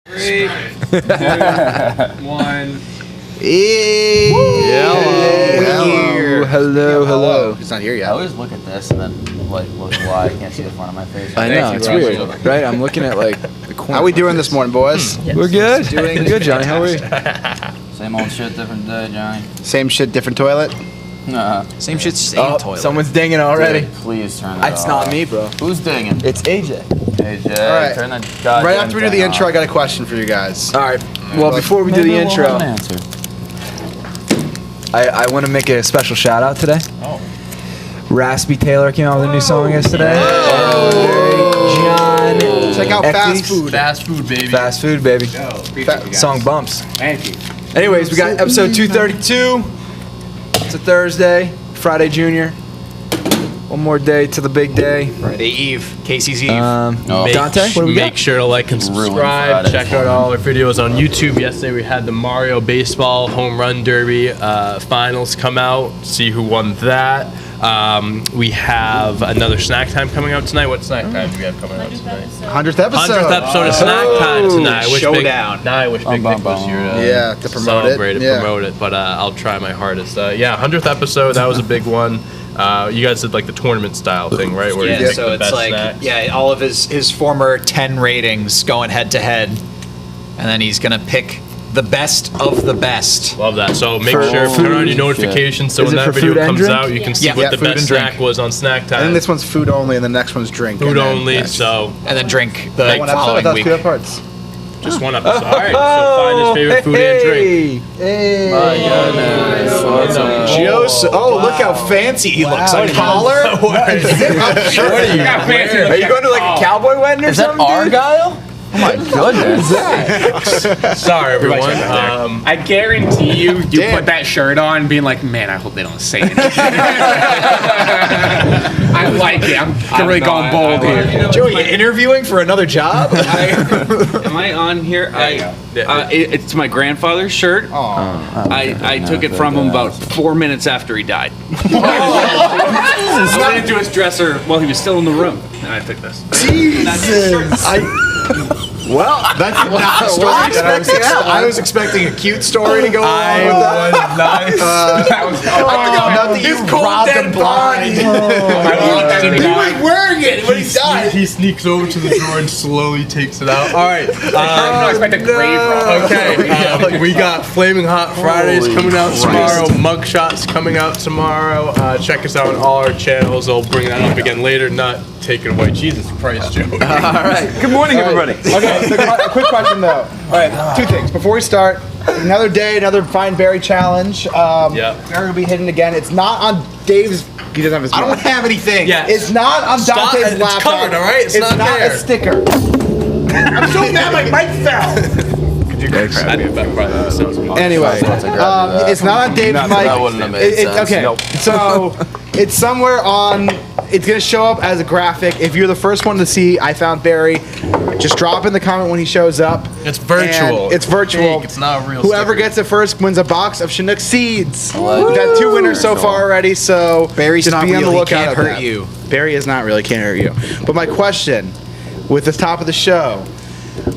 3, 2, 1. Hello. He's not here yet. I always look at this and then look why I can't see the front of my face. I know, it's weird, right? I'm looking at like the corner. How we doing this morning, boys? We're good. Doing good, Johnny. How are we? Same old shit, different day, Johnny. Same shit, different toilet. Same shit, same toilet. Someone's dinging already. Dude, please turn that It's off. not me, bro. Who's dinging? It's AJ. AJ, All right. turn that goddamn Right after we do the thing intro, off. I got a question for you guys. All right. Well, before we do the Maybe we'll intro, have an answer. I want to make a special shout out today. Oh. Raspy Taylor came out with a new song yesterday. John. Check out Fast X's. Food. Fast food, baby. Fast food, baby. Yo, appreciate you guys. Song bumps. Thank you. Anyways, we got episode 232. It's a Thursday, Friday Junior. One more day to the big day. Friday Eve, Casey's Eve. Dante, what do we got? Make sure to like and subscribe. Friday. Check out all our videos on YouTube. Yesterday we had the Mario Baseball Home Run Derby finals come out. See who won that. We have another snack time coming out tonight. What snack time do we have coming out tonight? 100th episode. 100th episode of snack time tonight. I wish Showdown. I wish Big Nick was here to Yeah, to promote celebrate it. it, Yeah. promote it. But I'll try my hardest. 100th episode. That was a big one. You guys did like the tournament style thing, right? Where you Yeah, pick so the it's best like, snacks. all of his former 10 ratings going head to head. And then he's going to pick the best of the best. Love that. So make For sure food turn on your shit. notifications so Is when it that for video food and comes drink? out, you can see Yeah, what the food best and drink. snack was on snack I time. think this one's food only, and the next one's drink. Food and then only. next. So And then drink the One episode, I following thought week. two parts. just one episode. All right. So find his favorite food and drink. My goodness. What's up? Joseph. Oh, look how fancy he looks. A collar? What are you wearing? Are you going to like a cowboy wedding or Is that something? dude? Argyle? Oh my goodness. Sorry, everyone. I guarantee you put that shirt on being like, man, I hope they don't say anything. I like it. I'm really going bold here. Joey, you interviewing for another job? Am I on here? It's my grandfather's shirt. I took it from him about 4 minutes after he died. I went into his dresser while he was still in the room, and I took this. Jesus. Well, that's not a story that I was expecting. I was expecting a cute story to go along with that. Not that you robbed him blind. He was wearing it when he died. He sneaks over to the drawer and slowly takes it out. All right. I expect a grave robber. Okay. We got Flaming Hot Fridays coming out tomorrow. Mugshots coming out tomorrow. Check us out on all our channels. I'll bring that up again later. Not take it away. Jesus Christ, Joe. All right. Good morning, everybody. Okay, so a quick question though. All right, two things. Before we start, another day, another Find Berry challenge. Yeah. Berry will be hidden again. It's not on Dave's. He doesn't have his. I don't mic. have anything. Yeah. It's not on Stop- Dante's it's laptop. covered, all right? It's not not there. a sticker. I'm so mad my mic fell. I'd be back Friday. Sounds good. Anyway, it's not on Dave's mic. That wouldn't have made sense. Okay, Nope. so it's somewhere on. It's gonna show up as a graphic. If you're the first one to see I Found Barry, just drop in the comment when he shows up. It's virtual. And it's virtual. It's not a real Whoever sticker. gets it first wins a box of Chinook seeds. Woo! We've got 2 winners so far already, so Barry's just not be on the real. He lookout can't at hurt that. you. Barry is not really, can't hurt you. But my question, with the top of the show,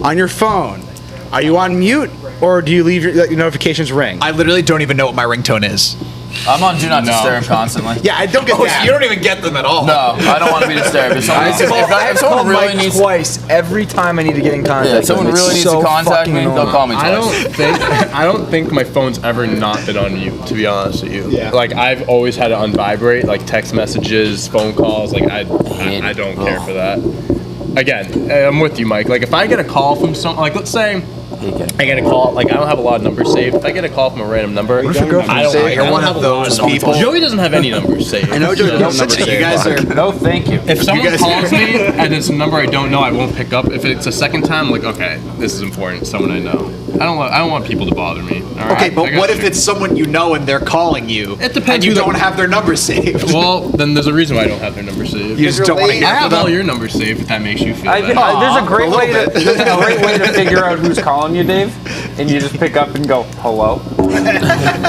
on your phone, are you on mute or do you leave your notifications ring? I literally don't even know what my ringtone is. I'm on Do Not Disturb constantly. Yeah, I don't get Oh, that. so you don't even get them at all. No, I don't want to be disturbed. If someone, if someone really needs, twice every time I need to get in contact. if someone with him. really It's needs so to contact fucking me, annoying. they'll call me I twice. don't think my phone's ever not been on mute, to be honest with you. Yeah. Like I've always had it on vibrate, like text messages, phone calls. Like I don't care for that. Again, I'm with you, Mike. Like if I get a call from someone, like let's say I get a call, like I don't have a lot of numbers saved. If I get a call from a random number, What if your girlfriend I don't, saved? I You're don't one have of a lot those numbers. people. Joey doesn't have any numbers saved. I know Joey doesn't have Listen, numbers you saved. guys are. No, thank you. If someone guys- calls me and it's a number I don't know, I won't pick up. If it's a second time, I'm like, okay, this is important. Someone I know. I don't want people to bother me. All right? Okay, I but got what if you. it's someone you know and they're calling you? It depends And you who the- don't have their number saved. Well, then there's a reason why I don't have their number saved. You just don't want to late. I hear have from all them. your numbers saved. If that makes you feel better. There's a great way little to figure out who's calling you, Dave, and you just pick up and go, "Hello."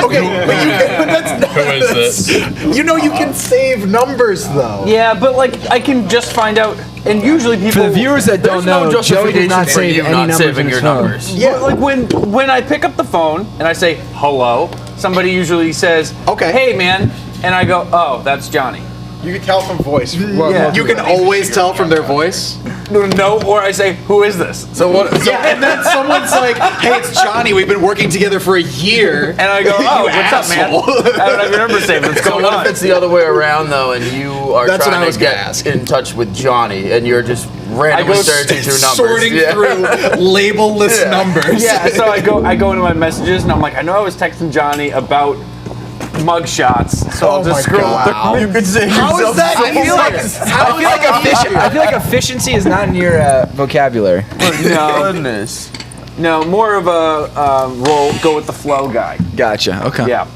Okay, but that's Who is this? you know you can save numbers though. Yeah, but like I can just find out And usually people. For the viewers that don't know, Joey did not save any numbers in his phone. Yeah, like when I pick up the phone and I say hello, somebody usually says, Okay. hey man, and I go, oh, that's Johnny. You can tell from voice. Yeah. You can always tell from their voice. No, or I say, who is this? So what? Yeah, and then someone's like, "Hey, it's Johnny. We've been working together for a year." And I go, oh, what's up, man? I don't have your number saved. What's So going what on? if it's the other way around though, and you are That's what I trying was to gonna get ask. in touch with Johnny, and you're just randomly searching through numbers, sorting through label-less numbers. Yeah, so I go into my messages and I'm like, I know I was texting Johnny about mugshots, so I'll just scroll through. You could say How is that? I feel like efficiency is not in your vocabulary. No, Goodness. no, more of a go with the flow guy. Gotcha. Okay. Yeah.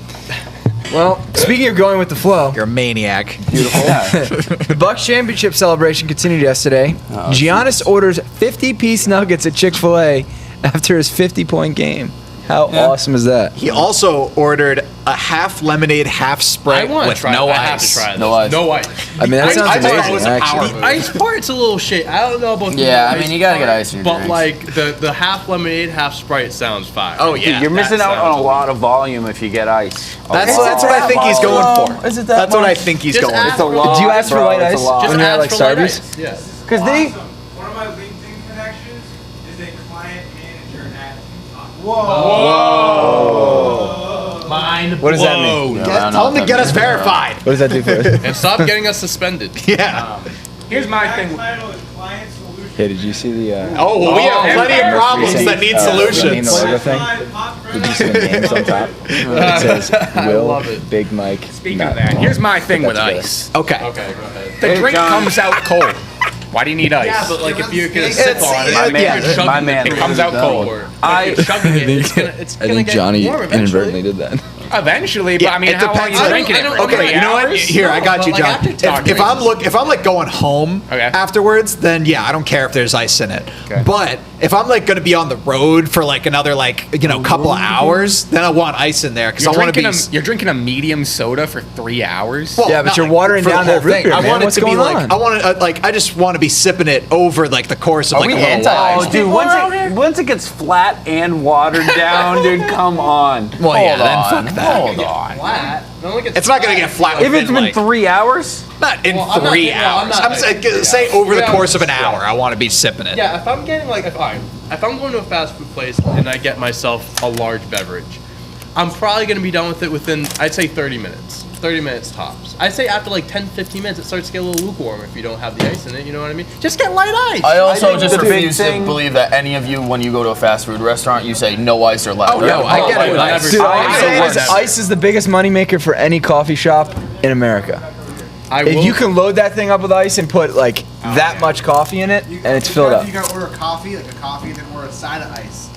Well, speaking of going with the flow, You're a maniac. the Bucks championship celebration continued yesterday. Giannis orders 50-piece nuggets at Chick-fil-A after his 50-point game. How awesome is that? He also ordered a half lemonade, half I Sprite want to with try. no I have to ice. try this. No ice. No ice. I mean, that I sounds thought it amazing, was actually. The ice part's a little shit. I don't know about the Yeah, I ice mean, you gotta get part, ice in your But drinks. like the half lemonade, half Sprite sounds fire. Oh yeah, You're missing that out on sounds a lot of volume if you get ice. that's what I think he's going for. Is it that That's what I much? think he's Just going ask for. It's a lot. Do you ask for bro, light it's a ice? lot. Just When you're at, ask like, for light Starbucks? ice. Yeah. Because they. One of my LinkedIn connections is a client manager at TikTok. Mind What does that mean? No, I don't know Tell him what to get that us means. verified. What does that do for us? And stop getting us suspended. Yeah. Here's my thing. Title is Client Solution. Hey, did you see the Oh well, we have plenty of problems recent, that need name solutions. the logo thing? Did you see the names on top? It says Will, love it. Big Mike. Speaking Matt of that, Paul. here's my thing with That's ice. Okay. Okay, go ahead. The drink comes out cold. Why do you need ice? Yeah, but like if you're gonna It's- sip on it, My if man, you're chugging my man. it, It comes out cold. If you're chugging it, it's I gonna think get Johnny warm inadvertently eventually. did that. Eventually, but Yeah, I mean, it how long are depends. you drinking it? For? Okay, 3 you know what? hours? Here, I got you, but, like, John. after talking- If I'm like going home Okay. afterwards, then yeah, I don't care if there's ice in it. Okay. But if I'm like going to be on the road for like another couple of hours, then I want ice in there because I want to be. You're drinking a medium soda for 3 hours. Well, Yeah, but not, you're like, watering for the down whole that root thing. beer, I man. want it What's to be going like on? I just want to be sipping it over like the course of like a we little while. Oh, dude, once it gets flat and watered down, dude, come on. Well, yeah, then on. fuck that. Hold on. Flat. It only gets It's not going to get flat. If it's within, been 3 hours, not in Well, I'm not 3 thinking- well, I'm hours. not I'm thinking saying, 3 say hours. over the 3 course of an hours, hour, I want to be sipping it. Yeah, if I'm getting like if I'm going to a fast food place and I get myself a large beverage, I'm probably going to be done with it within I'd say 30 minutes. 30 minutes tops. I'd say after like 10, 15 minutes it starts to get a little lukewarm if you don't have the ice in it, you know what I mean? Just get light ice. I also think just the big refuse to thing- believe that any of you, when you go to a fast food restaurant, you say no ice or less. Oh, no, I get it. Never Dude, say ice, that. ice is the biggest moneymaker for any coffee shop in America. I If will- you can load that thing up with ice and put like that much coffee in it, and it's filled up. You gotta order a coffee, then order a side of ice.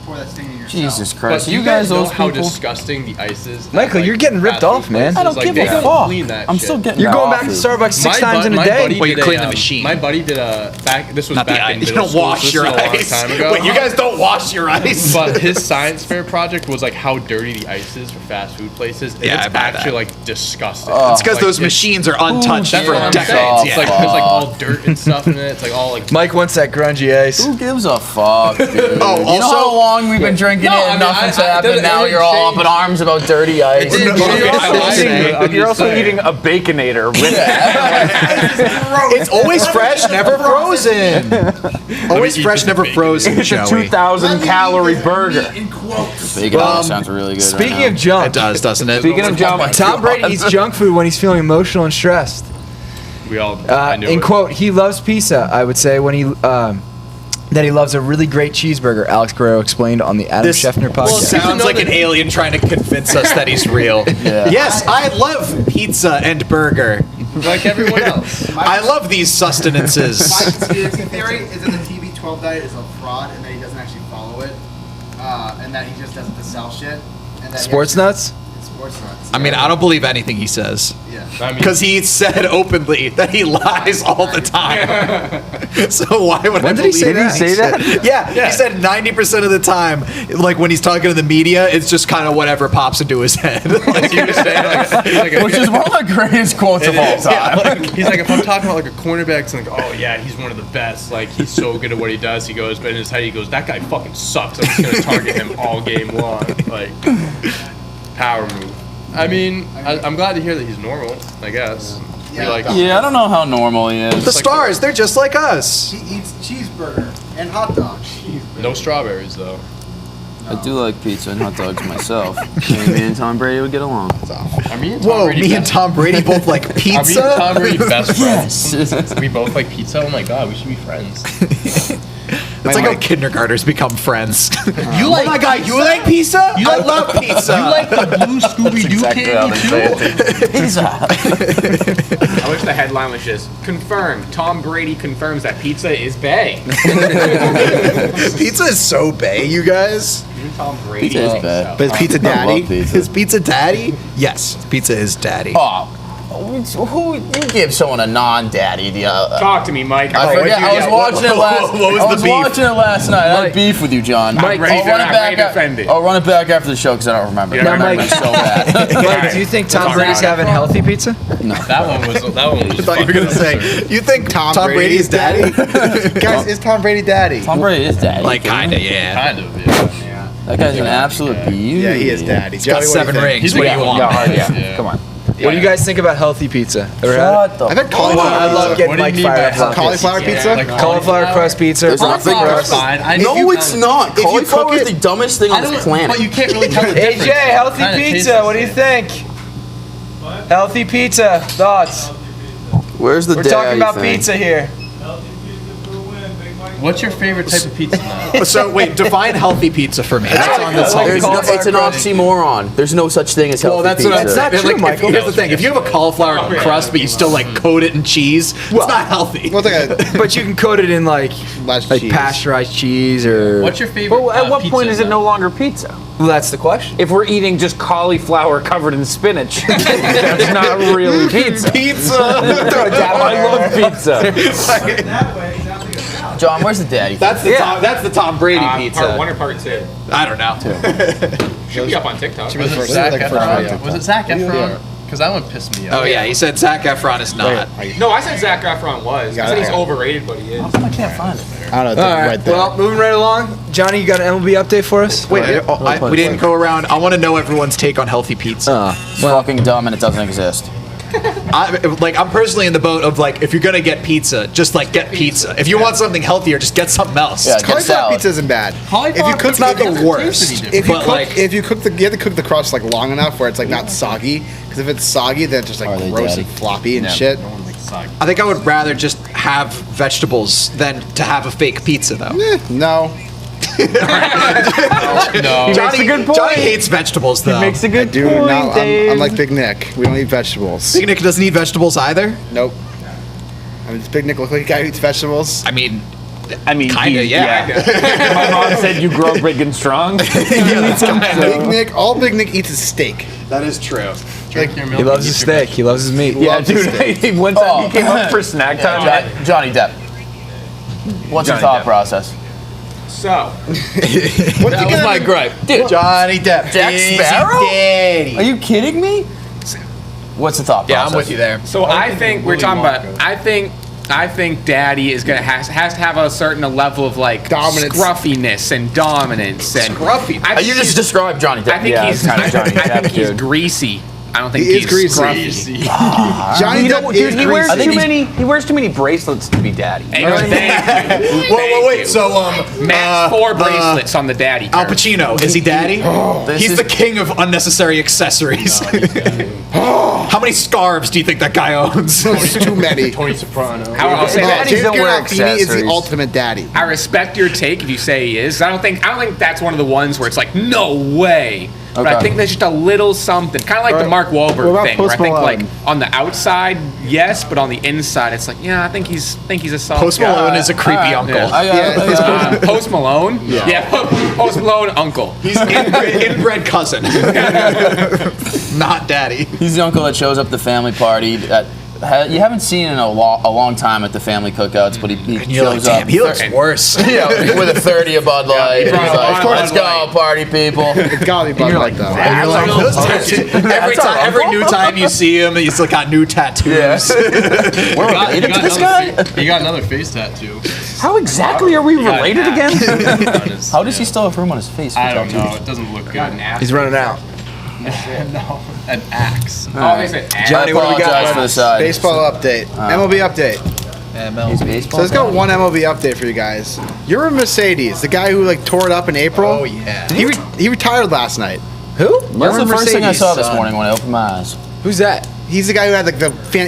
Pour that thing in yourself. Jesus But Christ, do you guys know those how people. disgusting the ice is? Michael, at, you're getting ripped fast food off, man. places. I don't Like, give they a don't fuck. clean that I'm shit. still getting You're going back to coffee. Starbucks six times in a my day. buddy Well, you did clean a, the machine. My buddy did a this was Not the back in ice. You middle don't school. wash so this your was a long ice. time ago. Wait, you guys don't wash your ice? But his science fair project was like how dirty the ice is for fast food places. And Yeah, I it's bet actually that. like disgusting. It's because Like, those machines are untouched That's for what I'm decades. saying. It's Yeah. like there's like all dirt and stuff in it. It's like all like. Mike wants that grungy ice. Who gives a fuck, dude? Oh, You know also- how long we've been drinking No, it I and mean, nothing's I- it happened? didn't- Now it you're all up didn't in arms about dirty ice. It didn't change. you're I also, like it. I'm you're just also saying. eating a Baconator with It's always fresh, never frozen. Always eat fresh, this never bacon. frozen, it's a Joey. 2,000 calorie burger. Bacon sounds really good. Speaking right of junk, It does, doesn't it? Speaking of junk, Tom Brady eats junk food when he's feeling emotional and stressed. We all. I knew In it. quote, he loves pizza. I would say when he that he loves a really great cheeseburger. Alex Guerrero explained on the Adam This Schefter podcast. sounds like an alien trying to convince us that he's real. Yeah. Yes, I love pizza and burger. like everyone else. I love these sustenances. My conspiracy theory is that the TB12 diet is a fraud and that he doesn't actually follow it, and that he just does it to sell shit. And that Sports nuts. I mean, I don't believe anything he says. I mean, Because he said openly that he lies all the time. So why would I When did he believe say that? Say that? Yeah, he said 90% of the time, like when he's talking to the media, it's just kind of whatever pops into his head. Like, he was saying, like, Which is one of the greatest quotes of all time. he's like, if I'm talking about like a cornerback, it's like, oh yeah, he's one of the best. Like he's so good at what he does. He goes, but in his head, he goes, that guy fucking sucks. I'm just gonna target him all game long. Like power move. I mean, I'm glad to hear that he's normal. I guess. Yeah. Yeah, I don't know how normal he is. the stars, they're just like us. He eats cheeseburger and hot dogs. No strawberries though. I do like pizza and hot dogs myself. Maybe me and Tom Brady would get along. Are me and Tom Whoa, Brady me and best- Tom Brady both like Are me and pizza? Tom Brady best friends? Yes. We both like pizza. Oh my god, we should be friends. It's like how kindergartners become friends. You like, oh my god, you like pizza? I love pizza. You like the blue Scooby Doo Exactly how they say it. Pizza. I wish the headline was just confirmed. Tom Brady confirms that pizza is bae. Pizza is so bae, you guys. Tom Brady. Pizza is thinks bae. so. But is pizza I love daddy? pizza. Is pizza daddy? Yes, pizza is daddy. Oh, who you give someone a non-daddy? Talk to me, Mike. I forget. I was watching it last. What was I the was beef? watching it last night. I had beef with you, John. Mike, ready to- I'm ready to defend it. I'll run it back after the show because I don't remember. Yeah, I remember Mike- it so bad. Mike, do you think Tom Talk Brady's about it. having healthy pizza? That one was. I thought you were gonna say, you think Tom Brady is daddy? Guys, is Tom Brady daddy? Tom Brady is daddy. Like kinda, yeah. Kind of. Yeah. That guy's an absolute beauty. Yeah, he is daddy. He's got Joey, what do you 7 think? rings. What do you want? Yeah. Come on. What do you guys think about healthy pizza? Ever had it? Shut the I've had cauliflower. I love What getting do you Mike mean fired by up. about Cauliflower pizza? Like Cauliflower crust pizza. There's nothing Cauliflower's worse. fine. I No, know it's not. if you Cauliflower cook is the dumbest thing on this planet. But you can't really tell the difference. AJ, healthy Kinda tastes pizza. the What do you same. think? Healthy pizza. Thoughts? Where's the We're daddy talking about thing? pizza here. Healthy pizza for a win, Big Mike. What's your favorite type of pizza, Matt? So wait, define healthy pizza for me. That's on this There's no, Cauliflower it's an crust. oxymoron. There's no such thing as healthy Well, that's pizza. what I'm That's not true, like, Michael. Here's the thing: if you have a cauliflower crust, but you still like coat it in cheese, it's not healthy. Well, it's like But you can coat it in like cheese. pasteurized cheese or. What's your favorite? Well, at what pizza, point is it Matt? no longer pizza? Well, that's the question. If we're eating just cauliflower covered in spinach, that's not really pizza. Pizza. I love pizza. That way, it sounds like a salad. John, where's the daddy? That's the Tom Brady pizza. Part 1 or part 2? I don't know. Should be up on TikTok. Was it Zac Efron? Was it Zac Efron? Because that one pissed me off. Oh yeah, he said Zac Efron is not. No, I said Zac Efron was. I said he's overrated, but he is. I can't find it. I don't know. All right. Right there. Well, moving right along. Johnny, you got an MLB update for us? Wait, we didn't go around. I want to know everyone's take on healthy pizza. It's fucking dumb and it doesn't exist. I'm personally in the boat of like, if you're gonna get pizza, just like get pizza. If you want something healthier, just get something else. Yeah, get cauliflower salad. pizza isn't bad. Cauliflower If you cook, It's not the worst. if you but cook, like, if you cook the, you have to cook the crust like long enough where it's like not soggy. Because if it's soggy, then it's just Are like they gross daddy? and floppy and shit. I think I would rather just have vegetables than to have a fake pizza, though. No, No. Johnny, a good point. Johnny hates vegetables, though. Makes a good dude. point, No, Dave. I'm like Big Nick. We don't eat vegetables. Big Nick doesn't eat vegetables either. Nope. I mean, does Big Nick look like a guy who eats vegetables? I mean, Kinda, yeah. My mom said you grow big and strong. Big Nick, all Big Nick eats is steak. that is true. Drink your milk He loves and his eat your steak. He loves his meat. Yeah, Loves his dude. One time he came up for snack time. Johnny Depp. What's your Johnny thought Depp. process? So, That was my gripe. Dude, Johnny Depp. Jack Easy Sparrow? Daddy. Are you kidding me? What's the thought Yeah, process? I'm with you there. so I think we're talking about. I think Daddy is gonna has to have a certain level of like Dominance. scruffiness and dominance and Scruffy. I think You just he's- described Johnny Depp. I think Yeah, he's. it's kinda I Johnny Depp, think he's dude. greasy. I don't think He is he's greasy. scruffy. Johnny You know, Depp dude, is he wears greasy. he wears too many bracelets to be daddy. Hey, thank you. Whoa, wait. So, Matt's 4 bracelets on the Daddy. Al curve. Pacino, is he daddy? This He's is- the king of unnecessary accessories. How many scarves do you think that guy owns? Too many. Tony Soprano. I'll say that. James don't wear Gandolfini is the accessories. ultimate daddy. I respect your take if you say he is. I don't think that's one of the ones where it's like no way. but I think there's just a little something, kind of like the Mark Wahlberg about thing, where I Post think like Malone? on the outside, yes, but on the inside, it's like, yeah, I think he's a soft Post guy. Malone is a creepy uncle. Post Malone? Yeah, Post Malone uncle. He's inbred cousin. Not daddy. He's the uncle that shows up at the family party. You haven't seen in a long time at the family cookouts, but he You're like, shows up. damn, he looks worse. Yeah, with a 30 of Bud Light. he He's brought like, a let's Bud go, Light. party people. It's gotta be Bud Light though. And you're like, those tattoos. Every new time you see him, he's like got new tattoos. We're related to this guy? He got another face tattoo. How exactly are we related again? How does he still have room on his face? For I don't tattoos? know. It doesn't look good. He's running out. No, an axe. Oh, they said Johnny, what do we got? Apologize for the side. Baseball update. MLB update. He's baseball. So let's go one MLB update for you guys. You're a Mercedes, the guy who like tore it up in April. Oh yeah. He retired last night. Who? That's the first thing I Mercedes, saw this son. morning when I opened my eyes. Who's that? He's the guy who had like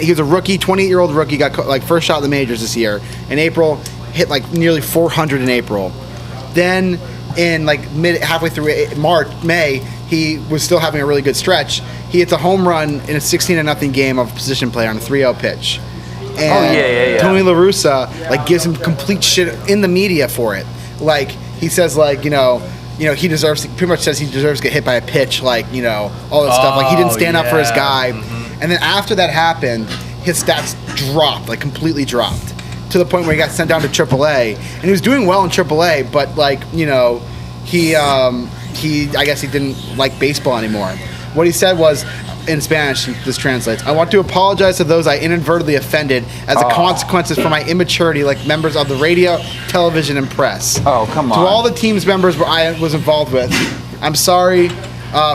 he was a rookie, 28-year-old rookie, got like first shot in the majors this year. In April, hit like nearly 400 in April. Then in like halfway through May, he was still having a really good stretch. He hits a home run in a 16-0 game of a position player on a 3-0 pitch. And yeah. Tony La Russa like gives him complete shit in the media for it. Like he says like he deserves to, pretty much says he deserves to get hit by a pitch, like all this stuff. Like he didn't stand up for his guy. And then after that happened, his stats dropped, like completely dropped, to the point where he got sent down to AAA. And he was doing well in AAA, but like he I guess he didn't like baseball anymore. What he said was, in Spanish, this translates, I want to apologize to those I inadvertently offended as a consequences for my immaturity like members of the radio, television, and press. Oh, come on. To all the team's members where I was involved with, I'm sorry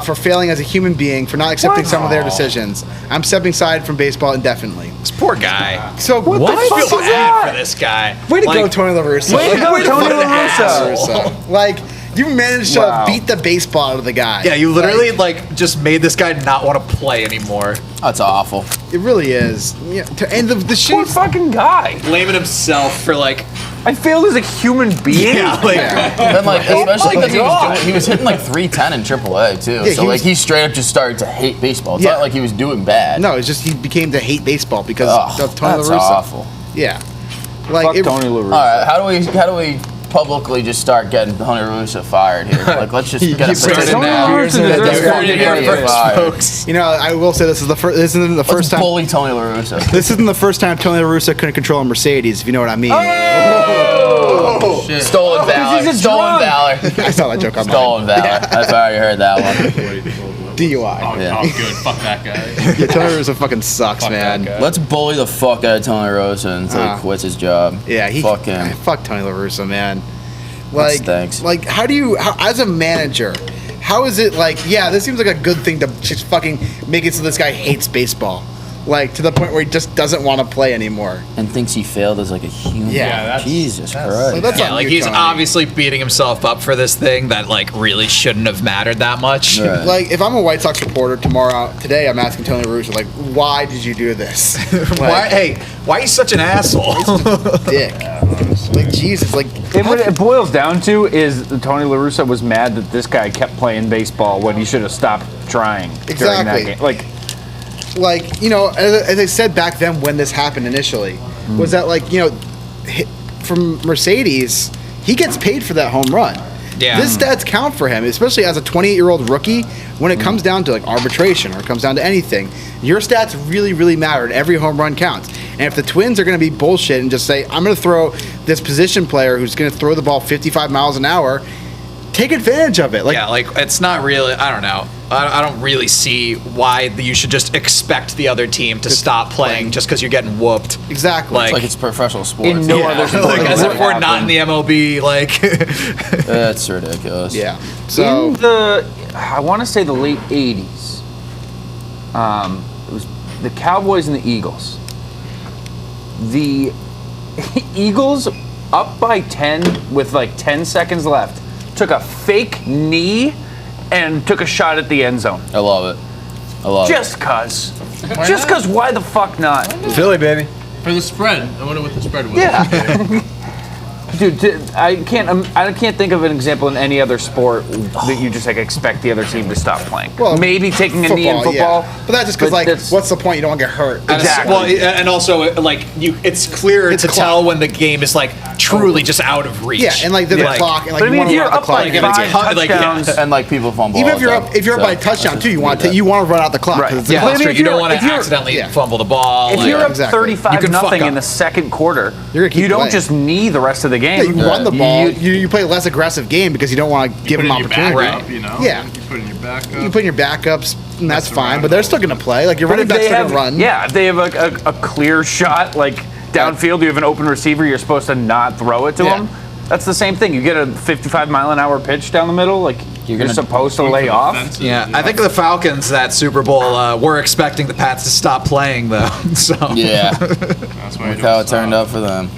for failing as a human being, for not accepting some of their decisions. I'm stepping aside from baseball indefinitely. This poor guy. So I feel bad for this guy. Way to go, Tony La Russa. Way to go, Tony La Russa. Like, you managed to beat the baseball out of the guy. Yeah, you literally like just made this guy not want to play anymore. That's awful. It really is. Yeah, and the Poor shit. fucking guy. Blaming himself for like, I failed as a human being. And like, especially because he was hitting like 310 in AAA too. Yeah, So like he straight up just started to hate baseball. It's not like he was doing bad. No, it's just he became to hate baseball because of Tony La That's Russa. awful. Yeah. Like Fuck Tony La Russa. All right, how do we publicly just start getting Tony La Russa fired here? Like, let's just get a petition Tony now. La Russa deserves Folks. I will say this is this isn't the first time. Bully Tony La Russa. This isn't the first time Tony La Russa couldn't control a Mercedes, if you know what I mean. Oh, shit. Stolen valor. he's a Stolen valor. I saw that joke on Stolen valor. I've already heard that one. DUI. Oh, good. Fuck that guy. Yeah, Tony La Russa fucking sucks, man. Let's bully the fuck out of Tony La Russa until he quits his job. Yeah, fuck him. Fuck Tony La Russa, man. Like, stinks. like, how, as a manager, how is it like? Yeah, this seems like a good thing to just fucking make it so this guy hates baseball, like to the point where he just doesn't want to play anymore. And thinks he failed as like a human. Yeah, Jesus Christ. Like, that's yeah, on like you, he's Tony. obviously beating himself up for this thing that like really shouldn't have mattered that much. Right. Like, if I'm a White Sox reporter today, I'm asking Tony La Russa, like, why did you do this? Why are you such an asshole? Dick. Like, Jesus, like. What it boils down to is Tony La Russa was mad that this guy kept playing baseball when he should have stopped trying during that game. Like, as I said back then when this happened initially, was that like, from Mercedes, he gets paid for that home run. Yeah. This stats count for him, especially as a 28-year-old rookie. When it comes down to like arbitration or it comes down to anything, your stats really, really matter, and every home run counts. And if the Twins are going to be bullshit and just say, I'm going to throw this position player who's going to throw the ball 55 miles an hour, take advantage of it. Like, yeah, like it's not really. I don't know. I don't really see why you should just expect the other team to stop playing just because you're getting whooped. Exactly. It's like it's professional sports. in no other sport Like as would if we're not in the MLB. Like, That's ridiculous. Yeah. So in the, I want to say the late 80s, it was the Cowboys and the Eagles. The Eagles, up by 10 with like 10 seconds left, took a fake knee and took a shot at the end zone. I love it. I love Just cuz. Just cuz, why the fuck not? Philly, baby. For the spread. I wonder what the spread was. Yeah. Dude, I can't think of an example in any other sport that you just like expect the other team to stop playing. Well, maybe taking a knee in football, yeah. But that's just because, like, what's the point? You don't want to get hurt. Exactly. Well, and also, like, it's clear to tell when the game is, like, truly just out of reach. Yeah, and, like, the clock, and, like, but I mean, you want if to you're run out the up clock. like 5 touchdowns, and like people fumble. Even all if you're the up, if you're up by a touchdown too, you want to run out the clock. Right. It's Yeah, the that's clock. true. You don't want to accidentally fumble the ball. if you're up Exactly. 35-0 in the second quarter, You're gonna keep you don't playing. just knee the rest of the game. Yeah, you run the ball. You play a less aggressive game because you don't want to give them opportunity. Backup, you know? Yeah. You put in your backup. You put in your backups, and that's fine. But they're still going to play. Like your running back's still going to run. Yeah, if they have a clear shot, like downfield, you have an open receiver, you're supposed to not throw it to him. That's the same thing. You get a 55-mile-an-hour pitch down the middle, like you're supposed to lay off. Yeah, I think the Falcons that Super Bowl were expecting the Pats to stop playing though. So Yeah, That's why look how it turned out for them.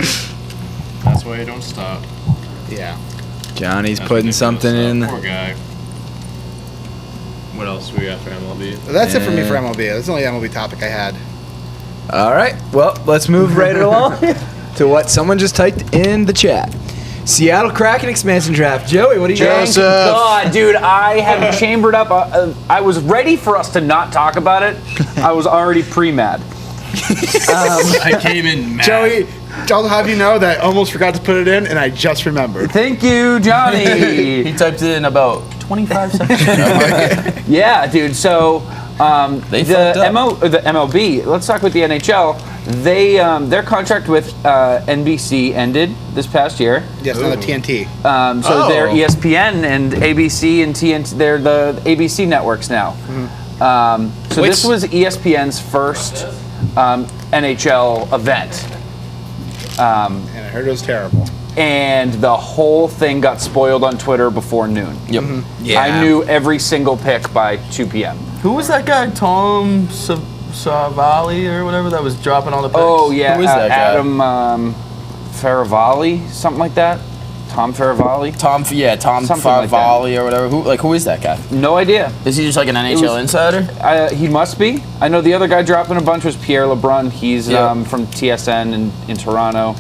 That's why you don't stop. Yeah. Johnny's That's putting ridiculous something stuff. in. Poor guy. What else we got for MLB? That's it for me for MLB. That's the only MLB topic I had. All right. Well, let's move right along to what someone just typed in the chat. Seattle Kraken expansion draft. Joey, what do you got? Thank God, dude, I had chambered up. I was ready for us to not talk about it. I was already pre-mad. I came in mad. Joey, I'll have you know that I almost forgot to put it in, and I just remembered. Thank you, Johnny. He typed it in about 25 seconds. Yeah, dude. So They fucked up. the MLB. Let's talk with the NHL. They their contract with NBC ended this past year. Yes, on the TNT. So they're ESPN and ABC and TNT. They're the ABC networks now. So this was ESPN's first NHL event. And I heard it was terrible. And the whole thing got spoiled on Twitter before noon. Yep. Yeah. I knew every single pick by 2 p.m. Who was that guy? Tom Savali or whatever that was dropping all the picks? Oh, yeah. Who is that guy? Adam Faravalli, something like that. Tom Faravalli. Tom Something like Favali or whatever. Who is that guy? No idea. Is he just like an NHL insider? He must be. I know the other guy dropping a bunch was Pierre LeBrun. He's from TSN in Toronto.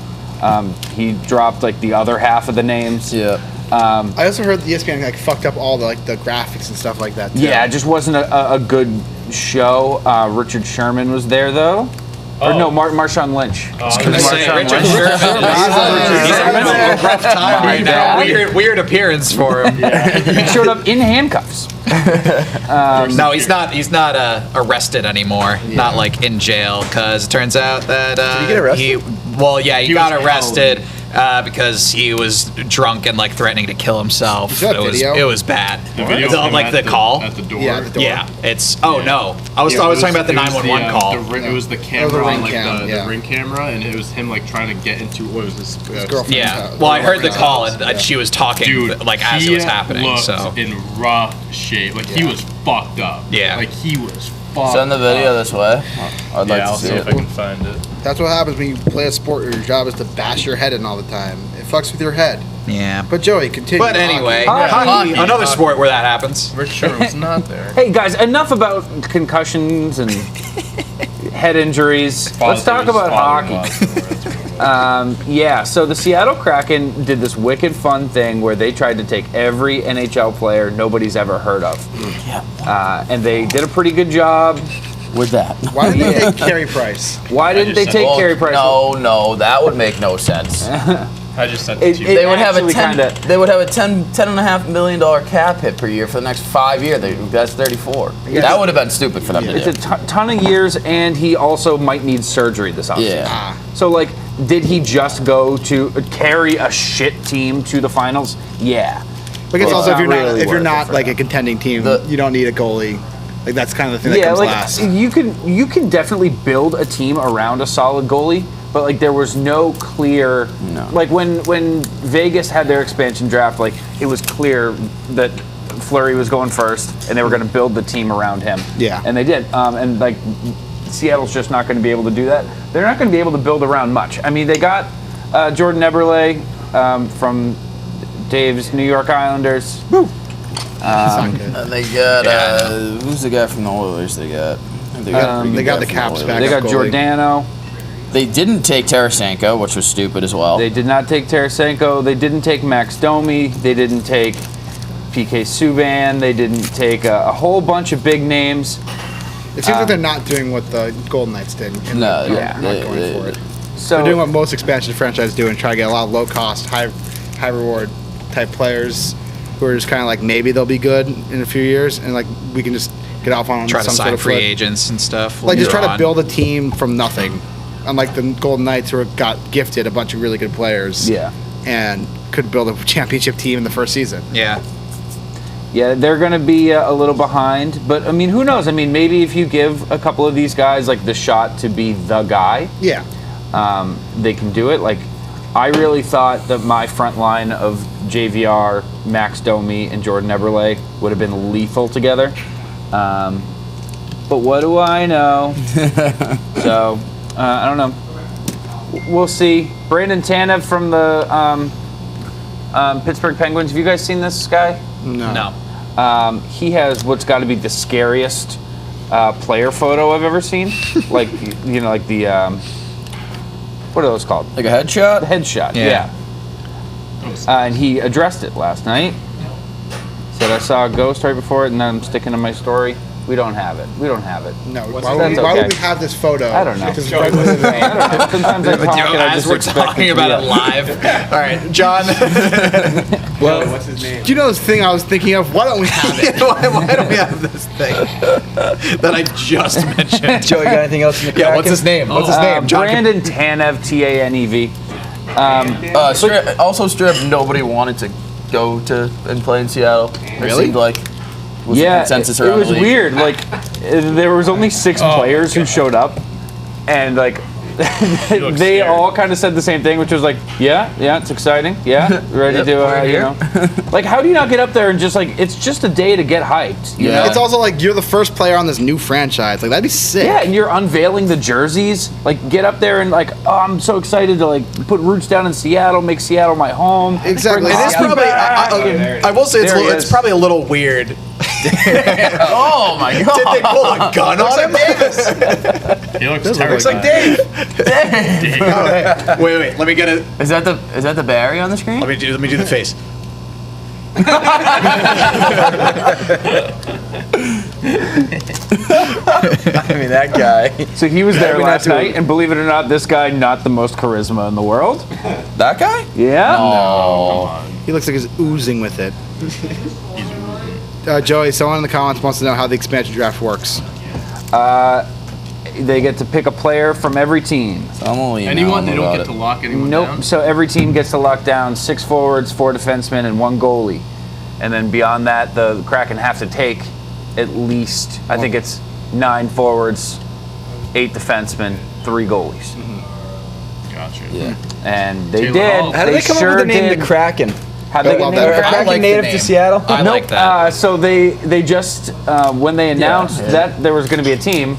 He dropped like the other half of the names. Yeah. I also heard the ESPN like fucked up all the graphics and stuff like that. Too. Yeah, it just wasn't a good show. Richard Sherman was there though. Or no, Marshawn Lynch. I was gonna say, Richard Sherman. He's having a rough time right now. Weird appearance for him. He showed up in handcuffs. No, he's not arrested anymore. Not like in jail, because it turns out that Did he get arrested? He got arrested because he was drunk and like threatening to kill himself. Is that video? It was bad. The video The- came like at the call. at the door. Yeah, the door. Yeah, it's. Oh Yeah. no, I was talking about the 911 call. It was the camera the ring on like cam, the ring camera, and it was him like trying to get into what was this? His girlfriend. Yeah. Well, I heard the call and she was talking Dude, like as it he was happening. looked So in rough shape. Like he was fucked up. Yeah. Like he was fucked. Send the video up. this way. I'd like Yeah, to I'll see see it. if I can find it. That's what happens when you play a sport where your job is to bash your head in all the time. It fucks with your head. yeah. But Joey, continue. But anyway, Hockey. another sport where that happens. Rich Sherman was not there. Hey guys, enough about concussions and head injuries. Let's talk about hockey. So the Seattle Kraken did this wicked fun thing where they tried to take every NHL player nobody's ever heard of. And they did a pretty good job. With that. Why didn't they take Carey Price? Why didn't they take Carey Price? No, that would make no sense. I just sent it to you. They would have a actually They would have a $10.5 million cap hit per year for the next 5 years. That's 34. That would have been stupid for them to It's a do. ton of years, and he also might need surgery this offseason. Yeah. So, like, did he just go to carry a shit team to the finals? Yeah. Because Well, also it's if not you're really not worth it not for like them. a contending team, The- you don't need a goalie. Like that's kind of the thing that Yeah, comes like last. you can definitely build a team around a solid goalie, but like there was no clear like when Vegas had their expansion draft, like it was clear that Fleury was going first and they were going to build the team around him. Yeah. And they did. And like Seattle's just not going to be able to do that. They're not going to be able to build around much. I mean, they got Jordan Eberle from Dave's New York Islanders. Woo. And they got who's the guy from the Oilers? They got. They got the Caps back. They got goalie. Giordano. They didn't take Tarasenko, which was stupid as well. They did not take Tarasenko. They didn't take Max Domi. They didn't take PK Subban. They didn't take a whole bunch of big names. It seems like they're not doing what the Golden Knights did. No, not going for it. So They're doing what most expansion franchises do and try to get a lot of low cost, high reward type players who are just kind of like maybe they'll be good in a few years and like we can just get off on Try to some sign sort of free flip. agents and stuff. Like just later try to on. build a team from nothing. Unlike the Golden Knights who got gifted a bunch of really good players. Yeah. And could build a championship team in the first season. Yeah. Yeah, they're going to be a little behind, but I mean, who knows? I mean, maybe if you give a couple of these guys like the shot to be the guy, Yeah. they can do it. Like, I really thought that my front line of JVR, Max Domi, and Jordan Eberle would have been lethal together. But what do I know? So, I don't know. We'll see. Brandon Tanev from the Pittsburgh Penguins. Have you guys seen this guy? No. He has what's got to be the scariest player photo I've ever seen. Like, you know, like the what are those called? Like a headshot? The headshot. Yeah. And he addressed it last night. Said I saw a ghost right before it, and then I'm sticking to my story. We don't have it. We don't have it. No. That's Why would okay. we have this photo? I don't know. Because I don't know. Sometimes I talk and I As just we're expect talking to about be it live. All right, John. Well, What's his name? do you know this thing I was thinking of? Why don't we have it? Why don't we have this thing that I just mentioned? Joey, got anything else in the Yeah, what's his name? What's his name? John. Brandon Tanev, Tanev. Straight up, nobody wanted to go to and play in Seattle. It Really? seemed like was the Yeah, consensus it around was the league. weird. Like, there was only 6 players who showed up, and like, they all kind of said the same thing, which was like, yeah, it's exciting, yeah, ready Yep, to, we're you here. know, like, how do you not get up there and just like, it's just a day to get hyped, you know? It's also like you're the first player on this new franchise. Like that'd be sick. Yeah, and you're unveiling the jerseys. Like, get up there and like, oh, I'm so excited to like put roots down in Seattle, make Seattle my home. Exactly. Bring It is hockey Probably, back. I will say There he it's is. probably a little weird. Oh my god! Did they pull a gun on him? He looks Does look terrible. like Dave. Oh, hey. Wait. Let me get it. Is that the Barry on the screen? Let me do the face. I mean, that guy. So he was there Maybe not last to- night, and believe it or not, this guy not the most charisma in the world. That guy? Yeah. He looks like he's oozing with it. Joey, someone in the comments wants to know how the expansion draft works. They get to pick a player from every team. I'm only Anyone, they don't get to lock anyone Nope. down. So every team gets to lock down 6 forwards, 4 defensemen, and 1 goalie. And then beyond that, the Kraken have to take at least, I think it's 9 forwards, 8 defensemen, 3 goalies. Gotcha. Yeah. And they Taylor did. Hall. How did they come up with the name the Kraken? How'd they get love named that. the Are Kraken? Kraken like the native name. to Seattle? I like that. So they just when they announced that there was going to be a team,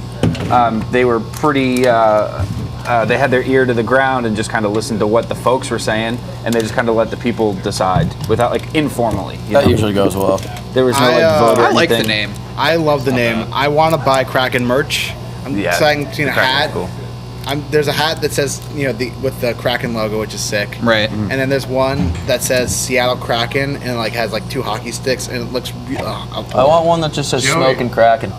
they were pretty. They had their ear to the ground and just kind of listened to what the folks were saying, and they just kind of let the people decide without like informally. You That know? usually goes well. There was no like vote or I like the anything. name. I love the name. I want to buy Kraken merch. I'm Yeah, excited to see a Kraken's hat. cool. There's a hat that says, with the Kraken logo, which is sick. Right. And then there's one that says Seattle Kraken and like has like 2 hockey sticks and it looks. I want one that just says Joey. smoking Kraken.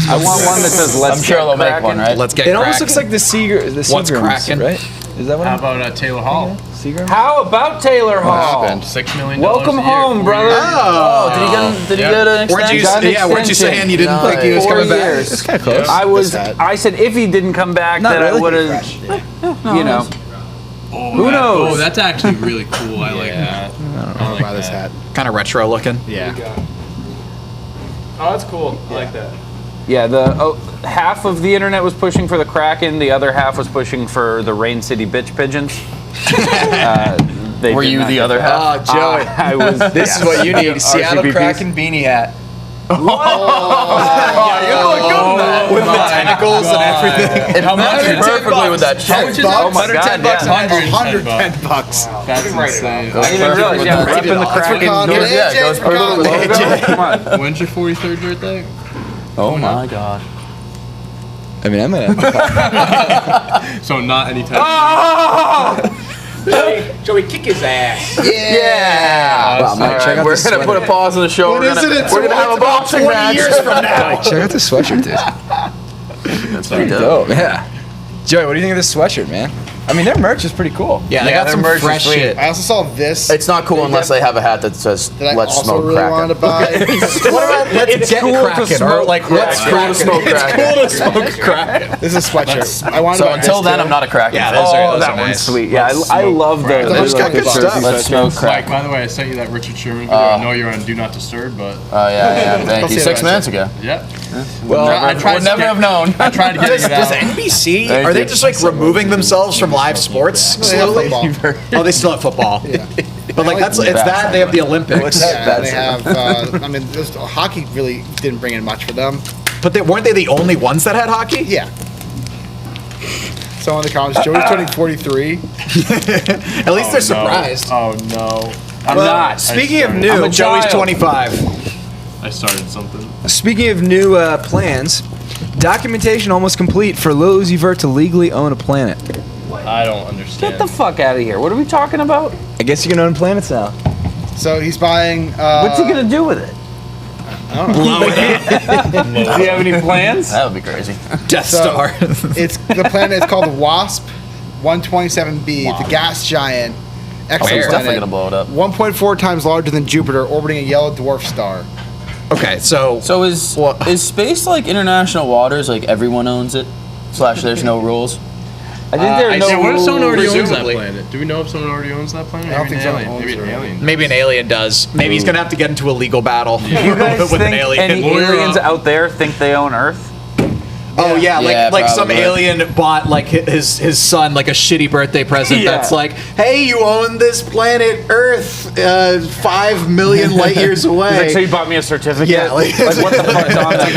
I want one that says "Let's I'm sure get they'll make Kraken." one, right? Let's get It almost Kraken. looks like the Seagrams, What's Kraken? right? Is that what How I'm about Taylor Hall? Seagrams? How about Taylor Hall? happened? $6 million. Welcome a year, home, 4 brother. years. Oh, did he get an Weren't you? extension? Got an Weren't you saying you didn't extension. think he was 4 coming back? years. That's kind of close. I was. This hat. I said if he didn't come back, Not then I really. would have. You know. Who knows? Oh, that's actually really cool. I like that. I want to buy this hat. Kind of retro looking. Yeah. Oh, that's cool. I like that. Yeah, the half of the internet was pushing for the Kraken. The other half was pushing for the Rain City Bitch Pigeons. Were you the other half? Oh, Joey. I was. This is what you need. Seattle RCPPs. Kraken beanie hat. With the tentacles and everything. It matches perfectly with that shirt. Oh my God! Yeah. $110. That's insane. I didn't even realize. Yeah, repping the Kraken. calling Goes- it. Yeah, it goes AJ, we're calling perfectly it. with the Logo. Come on. When's your 43rd birthday? Oh my god. I mean, I'm gonna. So not anytime. Joey, kick his ass. Yeah. Wow, Mike, check out We're this gonna put a sweater. pause on the show. What We're is gonna, it? we're gonna have a boxing 20 match. years from now. Check out this sweatshirt, dude. That's pretty Dope. Yeah. Joey, what do you think of this sweatshirt, man? I mean, their merch is pretty cool. Yeah, they Yeah, got their some merch is fresh sweet. shit. I also saw this It's not cool unless they have a hat that says that I "Let's also smoke really crack." wanted to buy. What about let's get cool to cracking, or smoke like let's crack. It's cool to smoke crack. It's cool to smoke crack. This is a sweatshirt. I wanted to So buy until this then, too. I'm not a crack. Yeah, fan. those are that one's nice. sweet. Yeah, I love the. Those got good stuff. Let's smoke Mike, crack. by the way, I sent you that Richard Sherman video. I know you're on Do Not Disturb, but Oh yeah, thank I'll you. see 6 that. minutes ago. yeah. Well, I tried Would never have known. I tried to get Does it out. NBC, Thank are they you. just like removing themselves from live sports They have slowly? football. Oh, they still have football. But like it's that, they have the Olympics. Yeah, and they have. I mean, hockey really didn't bring in much for them. But weren't they the only ones that had hockey? Yeah. So in the comments, Joey's turning 43. At least they're surprised. Oh no. I'm not. Speaking of I'm new, a Joey's child. 25. I started something. speaking of new plans, documentation almost complete for Lil Uzi Vert to legally own a planet. I don't understand. Get the fuck out of here. What are we talking about? I guess you can own planets now. So he's buying. What's he gonna do with it? Blow it up. Do you have any plans? That would be crazy. Death So, Star. It's the planet is called WASP 127b, the gas giant He's definitely exoplanet. gonna blow it up. 1.4 times larger than Jupiter, orbiting a yellow dwarf star. Okay, so So is space like international waters? Like everyone owns it? / there's no rules. I think there are no what if someone already owns that presumably. planet? Do we know if someone already owns that planet? I don't Maybe think an someone alien. owns Maybe it, an right? alien. maybe an alien does. Maybe he's gonna have to get into a legal battle You guys with an think alien. any aliens out there think they own Earth? Oh yeah, Yeah, like some probably. alien bought like his son like a shitty birthday present Yeah. that's like, hey, you own this planet Earth, 5 million light years away. Like, so you bought me a certificate? Yeah, like- what the fuck's on that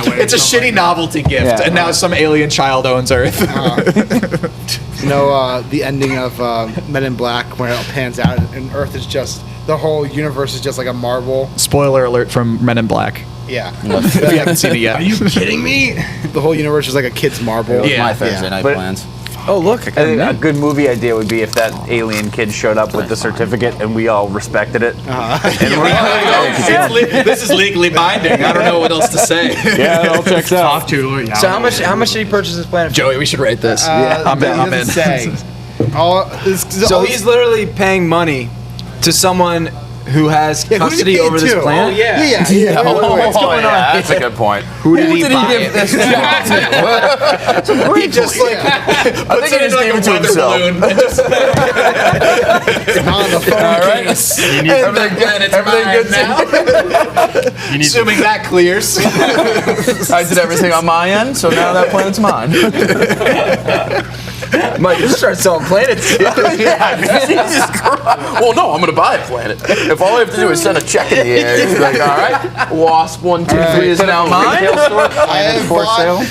planet? It's a shitty novelty gift, Yeah. and now some alien child owns Earth. You know, the ending of Men in Black, where it pans out and Earth is just, the whole universe is just like a marble. Spoiler alert from Men in Black. Yeah. If you haven't seen it yet. Are you kidding me? The whole universe is like a kid's marble. That was Yeah. my Thursday night But- plans. Oh, look. I think a good movie idea would be if that alien kid showed up with the certificate and we all respected it. And we're like, This is legally binding. I don't know what else to say. yeah, it all checks out. Talk to her. Yeah. So how much did he purchase this planet for? Joey, we should rate this. I'm he in. I'm doesn't in. say. So he's literally paying money to someone who has who did he custody pay over this to? planet. Yeah. What's going on? That's a good point. Who did he buy give it? this job to? He just like puts think he it in just like gave a it to weather himself. balloon. And just, On the phone. All right. Everything good now. Assuming that clears. I did everything on my end, so now that planet's mine. Mike, you start selling planets. Jesus Christ. Well, no, I'm gonna buy a planet. If all I have to do is send a check in the air, it's like, all right, Wasp 123 is now mine. I have bought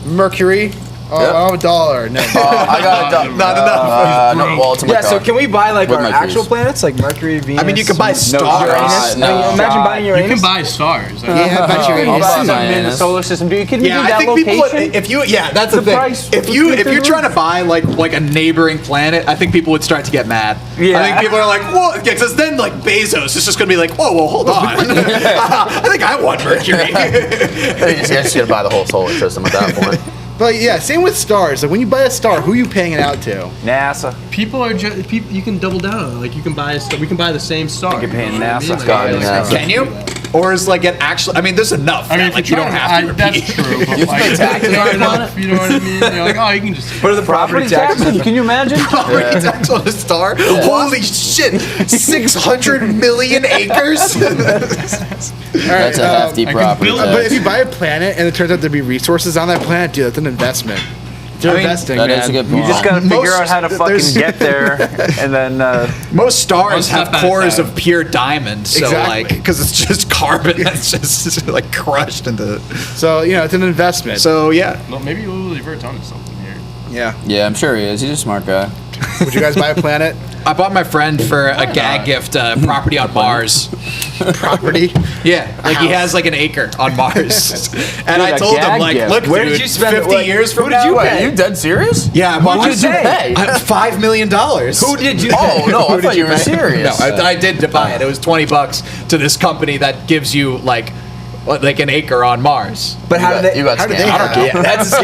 Mercury. Oh, I have $1. No. I got it done. Not enough. No, well, it's in my Yeah, so car. can we buy like With our my actual keys. planets, like Mercury, Venus? I mean, you can buy stars. Uranus? No. I mean, imagine buying You Uranus. can buy stars. Yeah, but you're I'll buy in mine. in the solar system. Do you can Yeah, we do I that think people. location? If you, yeah, that's the thing. price If would you be if through you're the trying to buy like a neighboring planet, I think people would start to get mad. Yeah. I think people are like, well, because then like Bezos is just gonna be like, whoa, well, hold on. I think I want Mercury. You just gotta buy the whole solar system at that point. But yeah, same with stars. Like when you buy a star, who are you paying it out to? NASA. People are just people. You can double down on it. Like you can buy a star. We can buy the same star. You're paying You know what I NASA. mean? Like, God, like, NASA. Can you? Or is like it actually? I mean, there's enough. I mean, that, like you don't have to repeat. That's true. But You have to pay taxes on it? enough, you know what I mean? You're like, oh, you can just. What are the property taxes? Can you imagine? Property tax on a star? Holy shit! 600 million acres. That's a hefty I can property build- tax. But if you buy a planet and it turns out to be resources on that planet, dude, that's an investment. You're investing, That man. is a good You point. just gotta figure Most- out how to fucking there's- get there, and then Most stars Most have stuff at a cores time. of pure diamond, so Exactly. like, because it's just carbon that's just like crushed into. So, you know, it's an investment. So yeah, Well, maybe Lily Vert's onto something here. yeah. Yeah, I'm sure he is. He's a smart guy. Would you guys buy a planet? I bought my friend for a gag gift, property on Mars. property. Yeah, like he has like an acre on Mars. And I a told him, gag like, gift. look, Where dude, did you spend it? 50 Like, years from who did now. you Wait, pay? are you dead serious? Yeah, Who did you pay? $5 million. Who did you pay? Oh no, I thought you were No, serious. I did to buy it. It was $20 to this company that gives you like an acre on Mars. But how did they? You got How did they scammed. have it? Yeah, that's a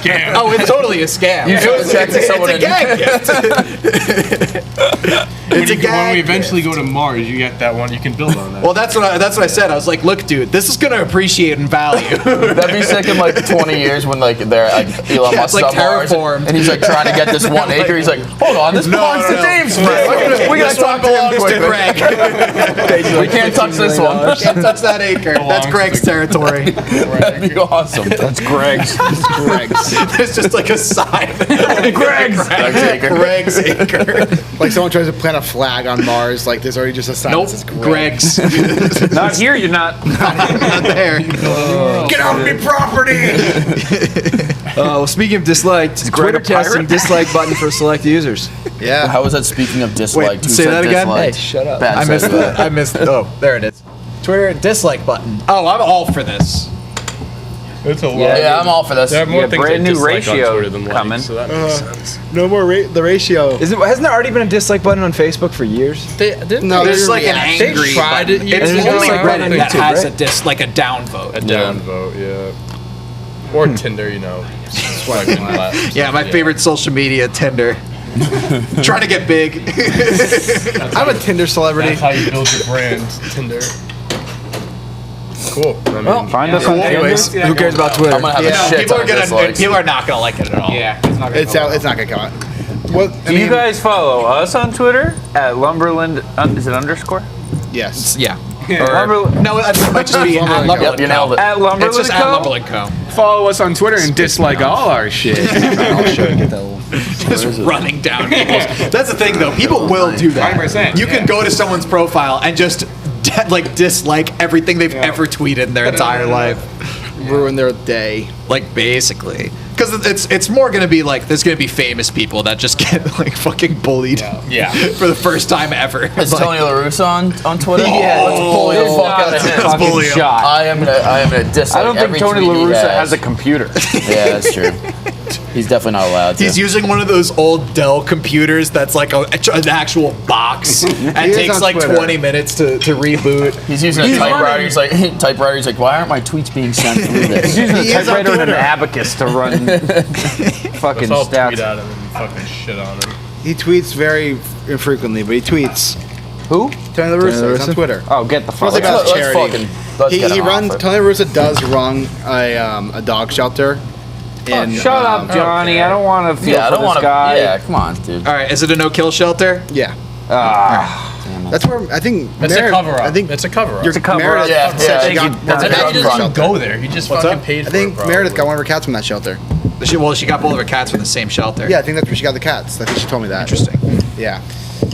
scam. Oh, it's totally a scam. You should have checked someone It's a gag gift. It's a When we gag. eventually go to Mars, you get that one. You can build on that. Well, that's what I said. I was like, look, dude, this is gonna appreciate in value. That'd be sick in like 20 years when like they're like Elon Yeah, Musk's it's like on Mars terraformed. and he's like trying to get this 1 acre. He's like, hold on, this belongs to Dave Smith. We gotta This one talk to him belongs to quick. Greg. We can't touch this one. Can't touch that acre. That's Greg's territory. That'd be awesome. That's Greg's. There's just like a sign. Greg's acre. Greg's acre. Like someone tries to plant a flag on Mars, like there's already just a sign Nope. that says Greg. Greg's. Not here, you're not. Not there. Get off me property! Well, speaking of disliked, Greg Twitter a pirate? testing dislike button for select users. Yeah. How was that speaking of dislike? Wait, Who say said that again? disliked? Hey, shut up. Bad I said missed that. that. I missed. Oh, there it is. Twitter dislike button. Oh, I'm all for this. It's a lot. Yeah, I'm all for this. There are more Yeah, things brand I new dislike on ratio Twitter than coming. likes, so that makes sense. No more the ratio. Hasn't there already been a dislike button on Facebook for years? No, There's like an reaction. angry tried button. it years It's ago. only I Reddit think that too, has right? like a down vote. A down vote, yeah. Or Tinder, you know. Swiping left. Yeah, my favorite social media, Tinder. Trying to get big. I'm a Tinder celebrity. That's how you build your brand, Tinder. Cool. I mean, Find us on Anyways, Who cares about Twitter? I'm gonna have no, a shit ton of dislikes. people are not gonna like it at all. Yeah, it's not gonna It's go out. well. It's not gonna come out. What? I Do you mean, guys follow us on Twitter at Lumberland? Is it underscore? Yes. Yeah. Lumberland. No, it might just be at Lumberland. Yep, you nailed it. At Lumberland. It's just at Co? Lumberland Co. Follow us on Twitter and dislike all our shit. Just running down people's. That's the thing, though. People will do that. 100%, You can go to someone's profile and just like dislike everything they've ever tweeted in their entire life. Ruin their day. Like basically, because it's more gonna be like there's gonna be famous people that just get like fucking bullied. Yeah. For the first time ever. Is Like, Tony La Russa on Twitter? Yeah. Let's bully the fuck out of him. Let's bully him. Shot. I am gonna dislike I don't think every Tony tweet La he Russa has a computer. Yeah, that's true. He's definitely not allowed to. He's using one of those old Dell computers that's like an actual box and is takes on like Twitter. 20 minutes to reboot. He's using a typewriter. He's like, why aren't my tweets being sent through this? He's using a He is on typewriter and an Twitter. abacus to run fucking let's all tweet stats. at him and fucking shit on him. He tweets very infrequently, but he tweets. Who? Tony La Russa. He's on Twitter. Oh, get the fuck Smells like out. a charity. Let's get He him runs. off it. Tony La Russa does run a dog shelter. In, Shut up, Johnny. I don't want to feel Yeah, I for don't this want to. guy. Yeah, come on, dude. All right, is it a no-kill shelter? Yeah. That's where I think. It's a cover up. I think it's a cover up. your a cover Meredith up. Yeah, said she yeah, got that's one a of cover the up. cats from He the doesn't shelter. go there. He just What's fucking up? paid I for think it. Meredith got probably. one of her cats from that shelter. She got both of her cats from the same shelter. Yeah, I think that's where she got the cats. I think she told me that. Interesting. Yeah.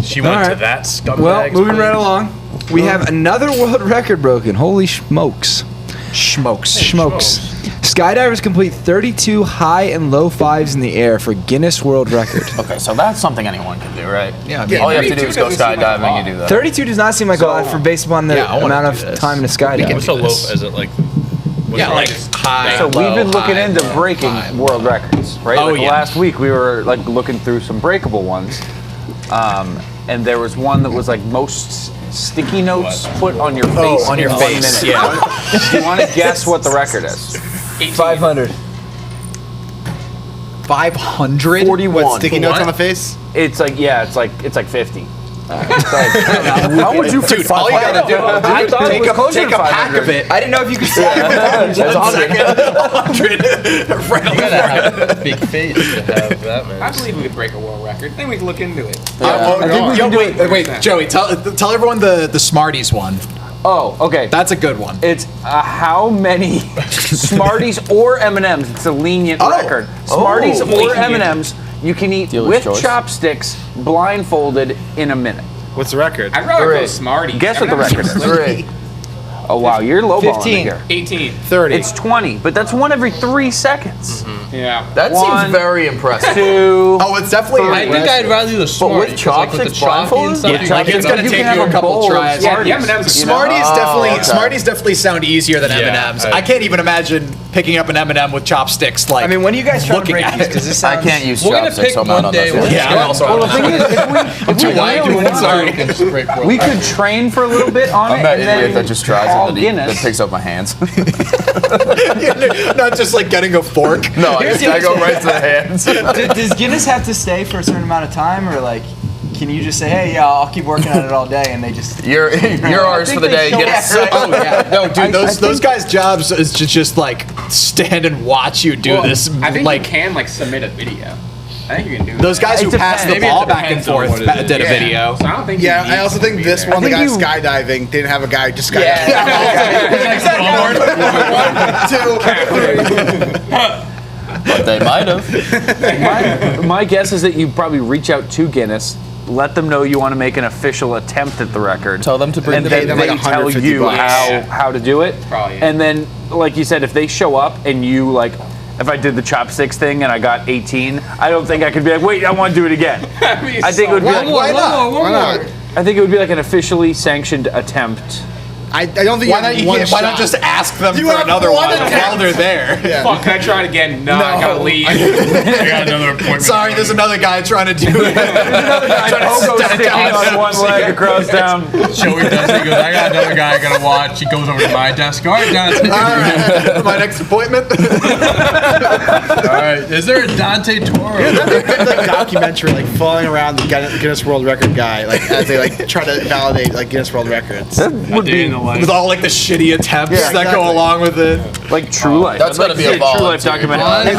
She went All to right. that scumbag. Well, moving right along, we have another world record broken. Holy smokes. Smokes. Skydivers complete 32 high and low fives in the air for Guinness World Record. Okay, so that's something anyone can do, right? Yeah, I mean, All you have to do 32 is go doesn't seem like a skydiving lot. and you do that. 32 does not seem like a lot for based upon the Yeah, I wanna amount do of this. time in a skydive. What's a low? Is it like? Yeah, like high. So we've low, been looking high, into low, breaking high, world low. records, right? Oh, Like yeah. last week we were like looking through some breakable ones, and there was one that was like most sticky notes put on your face. on your in face, 1 minute. Do you want to guess what the record is? 500. 500? 41. What, sticky notes on the face? It's like it's like 50. How would you fit Dude, all you gotta do I thought it was closer take to a pack 500. of it. I didn't know if you could say That's 100. 100 right You gotta have a big face to have that, man. I believe we could break a world record. Then we can look into it. Wait, Joey, tell everyone the Smarties one. Oh, okay. That's a good one. It's how many Smarties or M&Ms. It's a lenient record. Smarties or M&Ms you can eat Dealer's with choice. chopsticks, blindfolded in a minute. What's the record? I'd rather go Three. Smarties. Guess what the M&Ms are record is. slick. 3. Oh wow, you're lowballing 15. here. 18. 30. It's 20, but that's one every 3 seconds. Yeah. That One, seems very impressive. 2. Oh, it's definitely. I think I'd rather do the Smarties. with 'cause, like, with the chopsticks chalky and blindfolded? stuff, With you Like can it's get gonna them. take you a couple tries. Yeah, the M&Ms are Smarties Oh, definitely. okay. Smarties definitely sound easier than Yeah, M&Ms. I- I can't even imagine picking up an M&M with chopsticks. Like I mean, when are you guys trying to looking break at these? it. Because this I sounds... can't use We're gonna chopsticks, pick so I'm not one on day. this. Yeah, I'm also. Well, the thing is, if we really wanted to, we could train for a little bit on I'm it that and idiot then that just tries call it and that Guinness. picks up my hands. Not just like getting a fork. No, I go right to the hands. Does Guinness have to stay for a certain amount of time, or like, can you just say, hey, yeah, I'll keep working on it all day, and they just... You're ours for the day. Get it. Oh yeah, no, dude. Those guys' jobs is to just like stand and watch you do this. I think like you can like submit a video. I think you can do those that. guys who It pass the depends. ball Maybe it back and depends on forth what it is. did a Yeah. video. So I don't think. Yeah, you need I also to think be this there. one, the guy think you- skydiving, didn't have a guy just skydiving. But they might have. My guess is that you probably reach out to Guinness, let them know you want to make an official attempt at the record. Tell them to bring and the then them they like tell 150 you bucks. how to do it. Probably, yeah. And then, like you said, if they show up and you like, if I did the chopsticks thing and I got 18, I don't think I could be like, wait, I want to do it again. I think it would be like, Why not? I think it would be like an officially sanctioned attempt. I don't think Why you not? have You one can't, why not shot. just ask them You for have another one one attempt. while they're there? Yeah. Fuck, can I try it again? No, I gotta leave. I got another appointment. Sorry, there's another guy trying to do it. Pogo sticking on one leg across town. Joey does it. He goes, I got another guy I gotta watch. He goes over to my desk. All right, Dante. All right, my next appointment. All right. Is there a Dante Toro? Like documentary, like following around the Guinness World Record guy, like as they like try to validate like Guinness World Records. That would be With all like the shitty attempts Yeah, that go exactly. along with it. like True Life. That's I'd gotta like be to a see True Life volunteer. documentary. And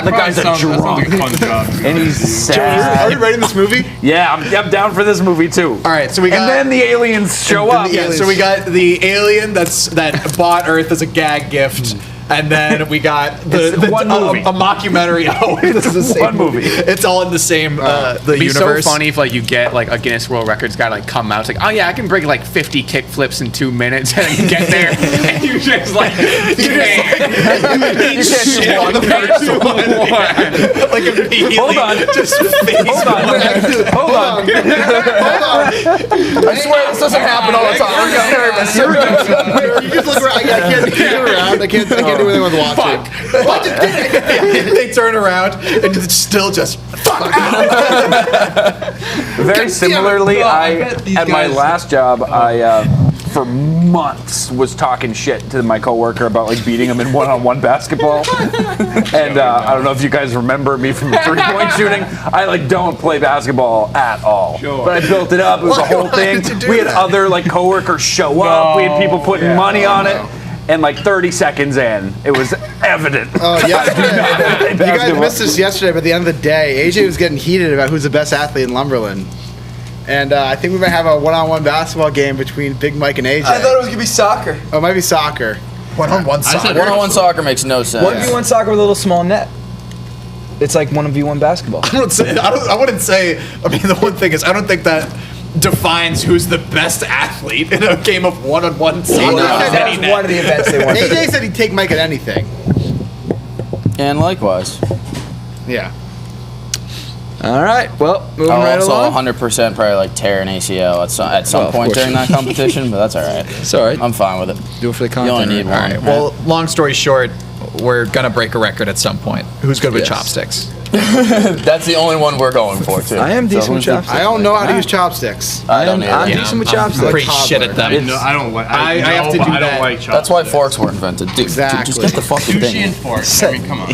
the guy's a drunk. like a fun job. And he's Are sad. you writing this movie? Yeah, I'm down for this movie too. All right, so we got. And then the aliens show up. Yeah, so we got the alien that bought Earth as a gag gift, and then we got It's one movie. a mockumentary. Oh, this is the same One movie. It's all in the same the It'd be universe. so funny if like you get like a Guinness World Records guy like come out. It's like, oh yeah, I can break like 50 kick flips in 2 minutes, and you get there and you just like Eat shit on the first one. Like immediately. Hold on. Just face Hold on. I swear this doesn't happen all the time. I'm just nervous. You just look around. I can't turn around. I can't do anything with watching. They turn around and it's still just fuck. Very similarly, at my last job, I for months was talking shit to my coworker about like beating him in one-on-one basketball. And I don't know if you guys remember me from the three-point shooting. I like don't play basketball at all. Sure. But I built it up. It was a whole thing. did you do We had that? other like coworkers show up. We had people putting money on it. And like 30 seconds in, it was evident. Oh yeah, Play you guys basketball. missed this yesterday, but at the end of the day, AJ was getting heated about who's the best athlete in Lumberland. And I think we might have a one-on-one basketball game between Big Mike and AJ. I thought it was going to be soccer. Oh, it might be soccer. One-on-one soccer. One-on-one soccer makes no sense. 1v1 soccer with a little small net. It's like 1v1 basketball. I wouldn't say. I mean, the one thing is, I don't think that defines who's the best athlete in a game of one-on-one soccer. That was one of the events they wanted. AJ said he'd take Mike at anything. And likewise. Yeah. All right, well, moving I'll right also along. 100% probably like tear an ACL at some of point course. during that competition, but that's all right. It's all right. I'm fine with it. Do it for the You only content. need one. All right. Well, long story short, we're gonna break a record at some point. Who's good with Yes. chopsticks? That's the only one we're going for, too. I am decent with chopsticks. I don't know how to use chopsticks. I don't I'm either. decent with I'm chopsticks. pretty shit at them. No, I don't like. I have to do I that. don't like chopsticks. That's why forks were invented. Dude, Exactly. just get the fucking Sushi thing. and forks. I mean, come on.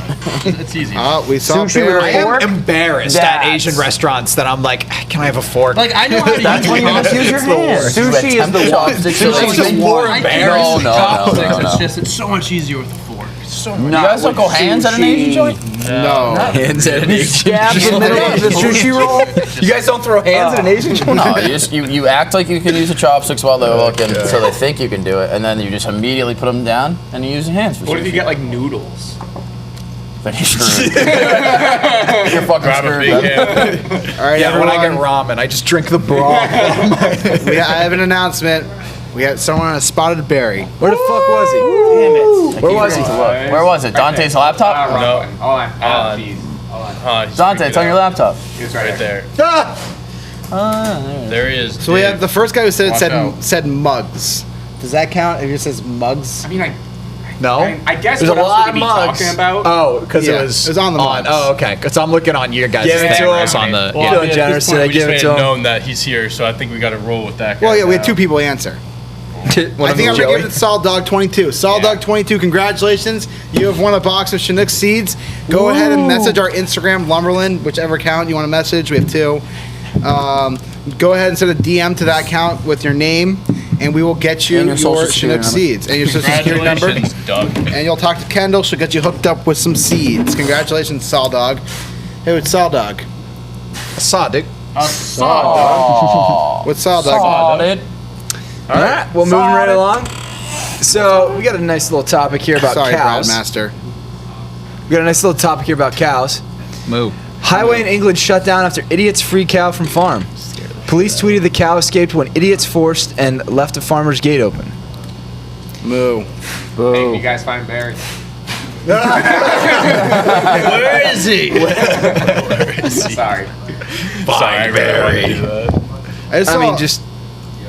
It's easy. We saw Sushi Bear. with I am fork? embarrassed at That's- Asian restaurants that I'm like, can I have a fork? Like I know how to That's use when you must use your hands. Sushi is the one. Chopsticks Sushi are is like the more one. embarrassing. No. It's just it's so much easier with a fork. It's so much. You guys don't go hands at an Asian joint? No. Hands at an Asian Stab in the middle of the sushi roll. You guys don't throw hands at an Asian joint? No, you act like you can use the chopsticks while they're looking, so they think you can do it, and then you just immediately put them down and you use your hands for What if you sushi. get like noodles? Then you're screwed. You're fucking Grab a screwed. big then. hand. All right, Yeah, when I get everyone. I just drink the broth. I have an announcement. We had someone on a spotted berry. Where the fuck was he? Damn it. Where was he? Where was it? Dante's laptop? No. Hold on. Jeez. Hold on. Dante, it's on your laptop. It's Right there. There he is. So we have the first guy who said Watch out. said mugs. Does that count if it says mugs? I mean, No. I guess There's what a else lot we of could be mugs. talking about? Oh, because Yeah, it was on the mugs. Oh, okay. Because I'm looking on your guys' Give it thing. to It's him. on the. Well, Feeling at generous this point, today, we give just it made to him. known that he's here, so I think we got to roll with that guy. Well, yeah, we had now. 2 people answer. I think I'm gonna Joey? give it to Solid Dog 22. Solid Dog 22, congratulations! You have won a box of Chinook seeds. Go ahead and message our Instagram, Lumberland, whichever account you want to message. We have 2. Go ahead and send a DM to that account with your name, and we will get you And your, your social security Chinook number. seeds and your social security number. Congratulations, Doug. And you'll talk to Kendall. She'll get you hooked up with some seeds. Congratulations, Sol Dog. Hey, what's Sol Dog? Saw, dude. What's Sol Dog? Solid. All right, well, moving right along. So we got a nice little topic here about Sorry, cows. Bradmaster. We got a nice little topic here about cows. Moo. Highway in England shut down after idiots free cow from farm. Police tweeted the cow escaped when idiots forced and left a farmer's gate open. Moo. Hey, you guys find Barry? Where is he? Sorry. Sorry, Barry.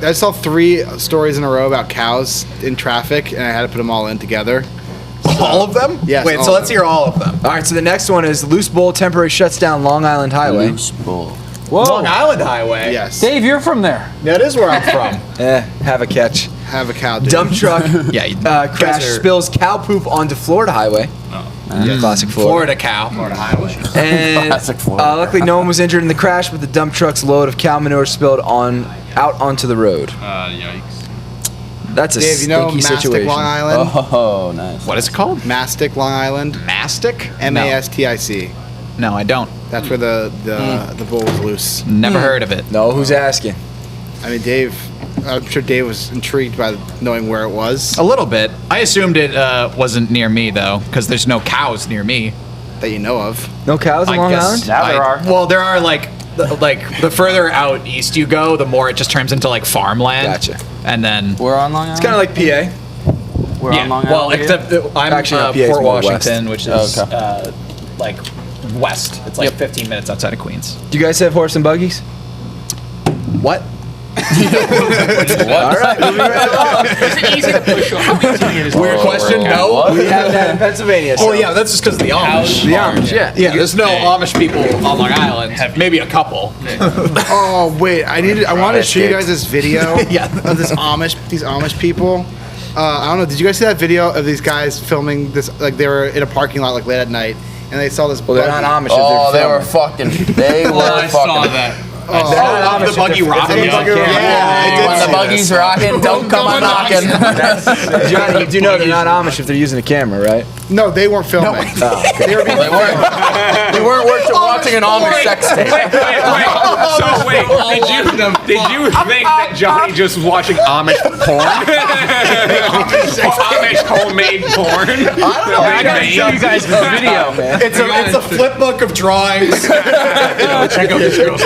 I saw 3 stories in a row about cows in traffic, and I had to put them all in together. All of them? Yes, Wait, all so of let's them. hear all of them. All right, so the next one is Loose Bull temporary shuts down Long Island Highway. Loose bull. Whoa. Long Island Highway. Yes. Dave, you're from there. That is where I'm from. Have a catch. Have a cow. Dude. Dump truck Yeah, you crash guys are- spills cow poop onto Florida Highway. Classic Florida. Florida cow. And Classic Florida. luckily no one was injured in the crash, but the dump truck's load of cow manure spilled out onto the road. Yikes. That's a Dave, you know stinky Mastic, situation. Long Island? Oh, nice. What is it called? Mastic, Long Island. Mastic? M-A-S-T-I-C. No, I don't. That's where the bull was loose. Never heard of it. No, who's asking? I mean, I'm sure Dave was intrigued by knowing where it was A little bit. I assumed it wasn't near me though, because there's no cows near me. that you know of. No cows in I Long guess Island? Now there are. Well, there are like the further out east you go, the more it just turns into like farmland. Gotcha. And then We're on Long Island? It's kind of like PA. We're on Long Island. well, except that I'm Actually, no, PA is Port more Washington, which is Okay. like west. It's like 15 minutes outside of Queens. Do you guys have horse and buggies? What? All right, moving right along. Is it easy to push off? How easy it is? Weird question. No. We have that in Pennsylvania. Oh yeah, that's just because of the Amish. The Amish, yeah. Yeah, there's no Amish people on Long Island. Maybe a couple. Oh wait, I wanted to show you guys this video Yeah. of these Amish people. I don't know. Did you guys see that video of these guys filming this? Like they were in a parking lot like late at night, and they saw this. Well, they're not buggy. Amish. Oh, if they they're were filming. fucking. They were I fucking. saw that. They're not Amish the buggy if they're- rocking. if they're on camera. Yeah, When the buggy's rocking, don't come a knocking. Johnny, you do know they're not Amish if they're using a camera, right? No, they weren't filming. They were being They weren't watching an Amish sex tape. Wait. So wait, did you think that Johnny just was watching Amish porn? Amish homemade porn? I don't know. I gotta show you guys the video. It's a flip book of drawings. Check out this girl.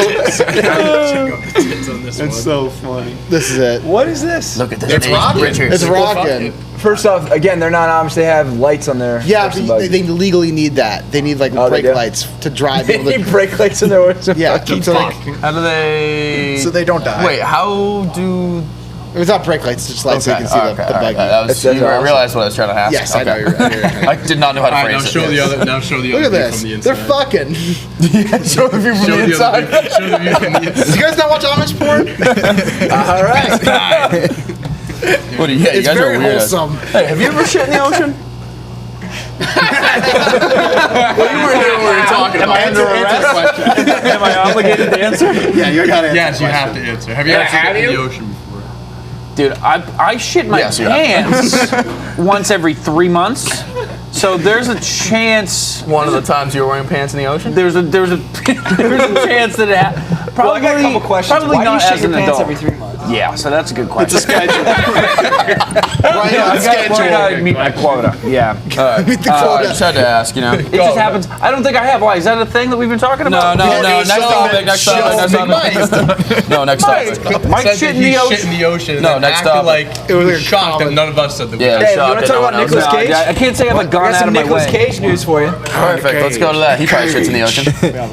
It's so funny. This is it. What is this? Look at this. It's rocking. It's rocking. First off, again, they're not Amish. They have lights on their Yeah, horse and but buggy. they legally need that. They need like Oh, they brake do? lights to drive. They people need to, brake lights in their horse and yeah, buggy. so like, How do they? So they don't die. Wait, how do? it's not brake lights, it's just lights so you can see the buggy. That was, That's you awesome. realized what I was trying to ask. Yes, I know. I did not know how to All right, now phrase show it. the other. Now show the Look other at view this. from the They're inside. fucking. Show the view from Show the the inside. other view. Show the view from the inside. Do you guys not watch Amish porn? All right. What do you? Yeah, you It's guys very are weird. wholesome. Hey, have you ever shit in the ocean? Well, you were here when we were talking about. Under arrest? Am I obligated to answer? Yeah, you gotta. Yes, you have to answer. Have you ever have shit in the you? ocean before? Dude, I shit my Yes, you have. pants once every 3 months. So there's a chance. One of the times you were wearing pants in the ocean. There's a chance that it probably Well, I got a couple questions. Probably Why do you not shit as your an pants adult. every 3 months? Yeah, so that's a good question. It's a schedule. Right on schedule. I meet my quota. Yeah. Meet the quota. Just had to ask, you know. It just happens. I don't think I have. Why? Is that a thing that we've been talking about? No. Next topic. No, next topic. Mike shit in the ocean. Shit in the ocean. No, next topic. Like it was shocked that none of us said that. Yeah, Hey, you want to talk about Nicolas Cage? I can't say I haven't gone I got out some of my Nicolas way. Cage news for you. Perfect. Let's go to that. He probably shits in the ocean.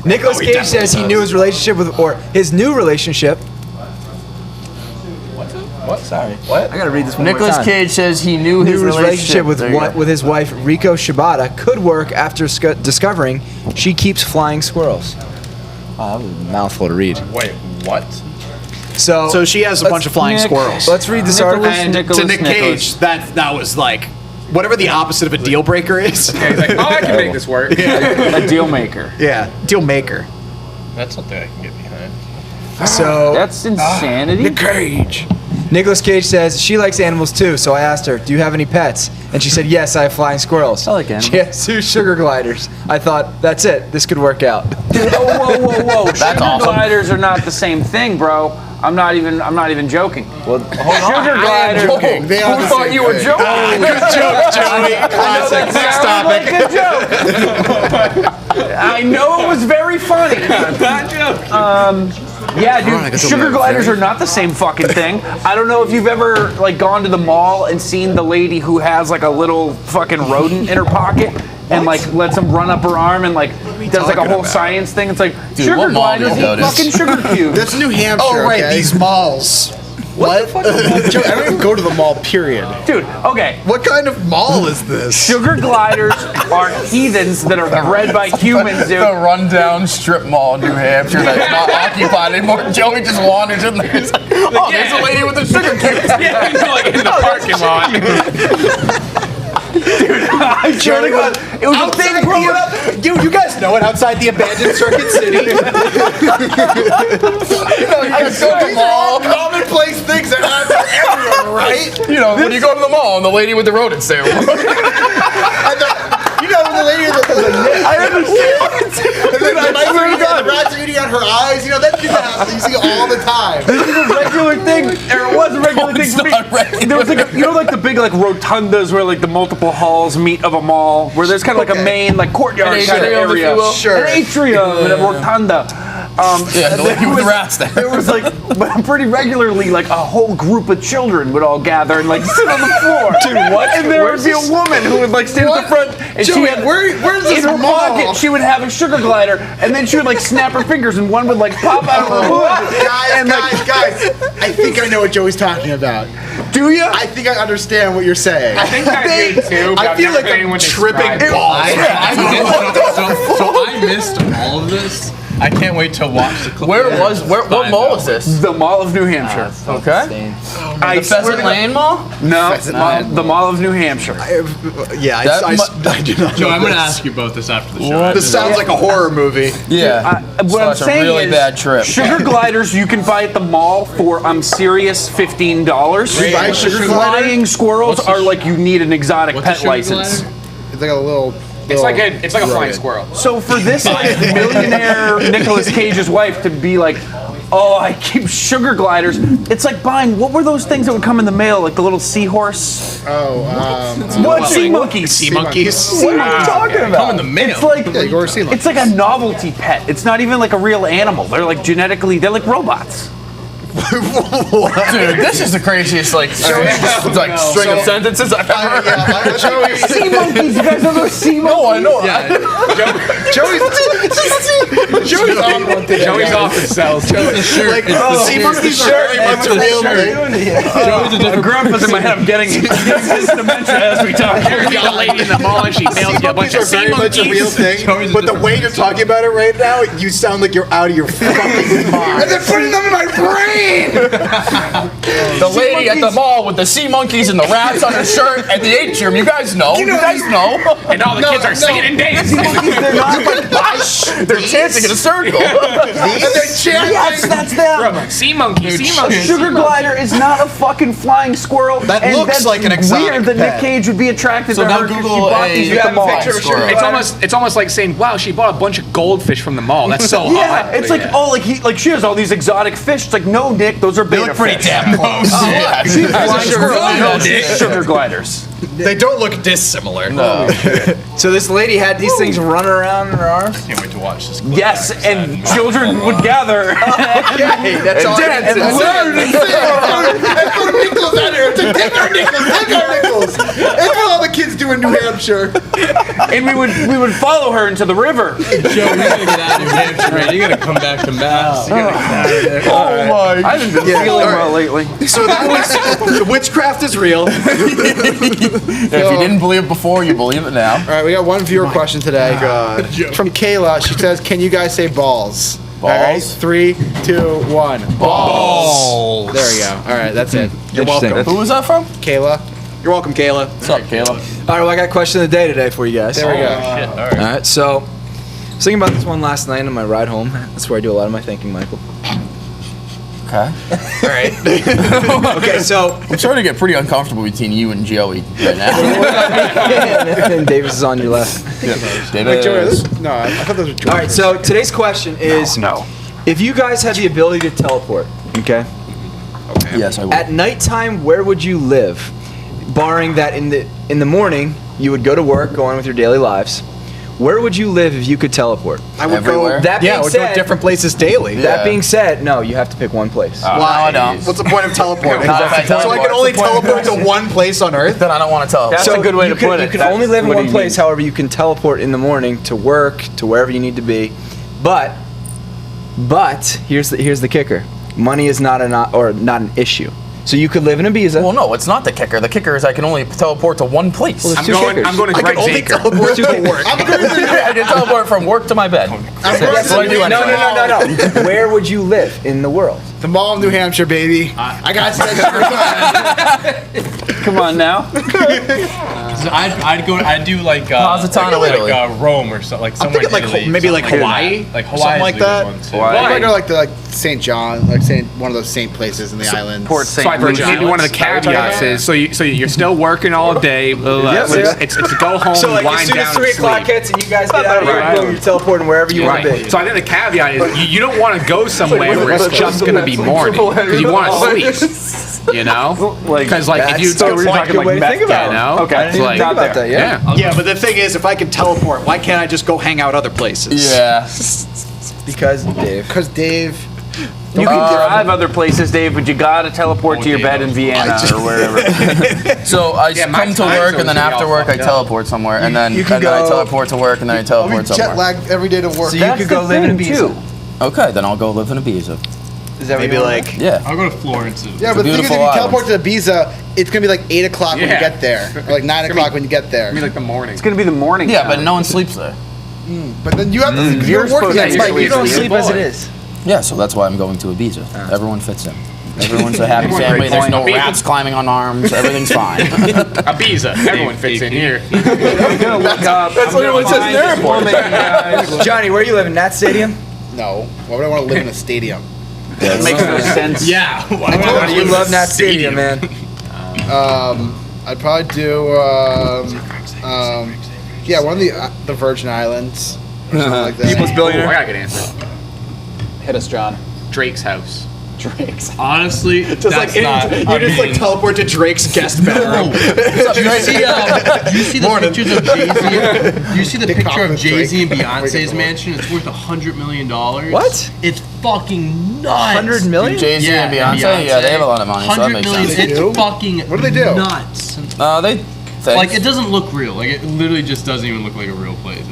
Nicolas Cage says he knew his relationship with, or his new relationship. What? Sorry. What? I gotta read this one Nicolas more time. Cage says he knew his relationship with his wife Riko Shibata could work after discovering she keeps flying squirrels. That was a mouthful to read. Wait, what? So she has a bunch of flying squirrels. Let's read this article. And to Nick Cage, that was like whatever the opposite of a deal breaker is. Yeah, he's like, oh, I can make this work. A deal maker. Yeah, deal maker. That's something I can get behind. So That's insanity. Nick Cage. Nicolas Cage says she likes animals too, so I asked her, "Do you have any pets?" And she said, "Yes, I have flying squirrels." I like animals. She has 2 sugar gliders. I thought, that's it. This could work out. Dude, whoa. That's Sugar awesome. gliders are not the same thing, bro. I'm not even joking. Well, sugar gliders. They are Who the thought same you were thing. joking? Good joke, Joey. Classic. Next topic. Like a joke. I know it was very funny. Bad joke. Yeah, dude, sugar gliders are not the same fucking thing. I don't know if you've ever like gone to the mall and seen the lady who has like a little fucking rodent in her pocket and like lets him run up her arm and like does like a whole science thing. It's like sugar what mall do gliders you go eat to? fucking sugar cubes. That's New Hampshire. Oh, right, okay? these malls. What? Joe, I don't even go to the mall. Period. Dude, okay. What kind of mall is this? Sugar gliders are heathens that are bred by humans, dude. The rundown strip mall in New Hampshire that's not occupied anymore. Joey just wanders in there. He's like, oh, there's a lady with a sugar cube. Yeah, he's like in the parking lot. I swear to God, it was a thing growing up. You guys know it outside the abandoned Circuit City. You guys go to the mall. Commonplace things that happen everywhere, right? You know, when you go to the mall and the lady with the rodents there. You know, the lady with the I understand. and then the rats are eating out her eyes. You know, that shit happens. You see it all the time. This is a regular thing, or it was a regular thing for me. There was like a, you know, like the big like rotundas where like the multiple halls meet of a mall, where there's kind of like a main like courtyard kind of atrium, if area, you will. Sure. an atrium and a rotunda. Yeah, the lady with the rats there. There was like pretty regularly like a whole group of children would all gather and like sit on the floor. Dude, what? And there would be a woman who would like stand at the front and Joey, she had where's this in her mall? pocket she would have a sugar glider and then she would like snap her fingers and one would like pop out of her hood. Guys, I think I know what Joey's talking about. Do you? I think I understand what you're saying. I think I do too. But I I've feel never like been I'm able to tripping describe it. balls. So I missed all of this. I can't wait to watch the clip. What mall is this? The Mall of New Hampshire. Okay. I The Pheasant Lane Mall? No, the Mall of New Hampshire. Yeah, I do not. Joe, know I'm going to this. ask you both this after the show. This sounds like a horror movie. Yeah. What I'm Slash a saying really is, bad trip. sugar gliders you can buy at the mall for I'm serious $15. You buy a sugar glider? Flying squirrels What's the are like you need an exotic What's a pet sugar license. glider? It's like a little. It's like a flying squirrel. So for this like millionaire Nicolas Cage's wife to be like, oh, I keep sugar gliders. It's like buying, what were those things that would come in the mail, like the little seahorse? What? Sea monkeys. Sea monkeys. What are you talking about? Come in the mail. It's like Yeah, you go to sea it's like a novelty pet. It's not even like a real animal. They're like genetically, they're like robots. Dude, this is the craziest like string of sentences I've ever heard. Sea monkeys. You guys know those sea monkeys? No, I know. Joey's on one thing. Joey's off his cells. The sea monkeys are very much a real thing. A grump is in my head. I'm getting this dementia as we talk. There's the lady in the mall and she mails you a bunch These are of sea very much a real monkeys. thing, but the way you're talking about it right now, you sound like you're out of your fucking mind. And they're putting them in my brain. The lady at the mall with the sea monkeys and the rats on her shirt at the atrium. You guys know. You guys know. And all the kids are singing and dancing. They're chanting at a circle. Yes, that's them. Sea monkey, sea monkey. Sugar glider is not a fucking flying squirrel. That and looks that's like an exotic weird that Nick pet. Cage would be attracted So to now her 'cause she Google bought a- these you at the have a mall. picture of a sugar It's almost like saying, wow, she bought a bunch of goldfish from the mall. That's so Yeah, hot. it's like she has all these exotic fish. It's like, no, Nick, those are They beta look pretty fish. damn close. Yeah. Sugar gliders. They don't look dissimilar. No. So this lady had these things running around in her arms. Can't wait to watch this. Yes, and children would gather. Okay, that's all. dance and That's what Nichols out here. Take our Nichols. That's what all the kids do in New Hampshire. and we would follow her into the river. Joe, you're gonna get out of New Hampshire, man. You gotta come back to Mass. You gotta get out of there. Oh my. I haven't been feeling well lately. So that was witchcraft is real. If you didn't believe it before, you believe it now. All right, we got one viewer question today. God. From Kayla. She says, "Can you guys say balls?" All right, Balls? 3, 2, 1. Balls. There we go. All right, that's it. You're Interesting. welcome. Who was that from? Kayla. You're welcome, Kayla. What's up, Caleb? All right, well, I got a question of the day today for you guys. There we go. All right, so I was thinking about this one last night on my ride home. That's where I do a lot of my thinking, Michael. Okay. All right. Okay, so I'm starting to get pretty uncomfortable between you and Joey right now. and Davis is on your left. David. No, I thought those were George. All right, so today's question is: if you guys had the ability to teleport, okay, Yes, I will. at nighttime, where would you live? Barring that in the morning, you would go to work, go on with your daily lives. Where would you live if you could teleport? I would Everywhere? go. That being I would go said- different places daily. That being said, no, you have to pick one place. No, I don't. What's the point of teleporting? Not if I So I teleport. can only What's the point of teleport to one place on Earth? Then I don't want to teleport. That's a good way you to can, put it. You can only live in What do one you place. mean? However, you can teleport in the morning to work, to wherever you need to be. But here's the kicker: money is not an issue. So you could live in Ibiza. Well, no, it's not the kicker. The kicker is I can only teleport to one place. Well, I'm two going kickers. to I can Greg's only Acre. teleport to work. I can teleport from work to my bed. That's what I do No, anyway. no. Where would you live in the world? The Mall of New Hampshire, baby. I got to Come on now. I'd do like Positano, Italy. Rome or something, like I'm somewhere thinking like in Italy, maybe like something Hawaii, Like Hawaii, something like that. I go like St. John, like one of those saint places in the islands. Port St. So I Lucia. maybe one of the caveats is so you're still working all day. It's to go home, So like wind as soon down, as 3 and o'clock sleep. hits and you guys get out of here, Right. boom, you're teleporting wherever you want to be. Right. So I think the caveat is you don't want to go somewhere where it's just going to be morning because you want to sleep. You know, because like if you That's a like, good way to think about it. you know, Okay, I it's didn't like, think about that, yeah. Yeah, but the thing is, if I can teleport, why can't I just go hang out other places? Yeah. Because Dave. Because Dave. You can drive other places, Dave, but you gotta teleport to your bed in Vienna or wherever. So I my come to time work, zone's and then gonna be after all work I fucked up. teleport somewhere, and then you can I go- teleport to work, and then I I'll be teleport jet somewhere. lagged every day to work. So you That's could the go live in thing, Ibiza. too. Okay, then I'll go live in Ibiza. Is that Maybe what you like want? Yeah. I'll go to Florence. Yeah, but the thing is, if beautiful you teleport to Ibiza, it's gonna be like 8 o'clock when you Yeah. get there, or like 9 o'clock when you get there. I mean like the morning. It's gonna be the morning. Yeah, time. but no one sleeps there. But then you have to. You're You're working supposed that to night. sleep. You don't Sleep sleep. as it is. Yeah, so that's why I'm going to Ibiza. Everyone fits in. Everyone's a happy family. There's no rats climbing on arms. Everything's fine. Ibiza. Everyone fits in here. I'm gonna look up. That's literally what it says in the airport. Johnny, where you live? In Nat Stadium? No. Why would I want to live in a stadium? It makes no sense. Yeah. You love Nat Stadium, man. I'd probably do. Yeah, one of the Virgin Islands. Or something like that. People's Oh, I billionaire. got a good answer. hit us, John. Drake's house. Drake's. Honestly, Just that's like not. you just like teleport to Drake's guest bedroom. You see the Morning. pictures of Jay-Z? You see the picture coffin of of Jay-Z and Drake. Beyonce's mansion? It's worth $100 million. What? It's fucking nuts. 100 million? Jay-Z and Beyonce? Yeah, they have a lot of money, so that 100 makes million. sense. They do? It's fucking What do they do? nuts. They Like, it doesn't look real. Like, it literally just doesn't even look like a real place.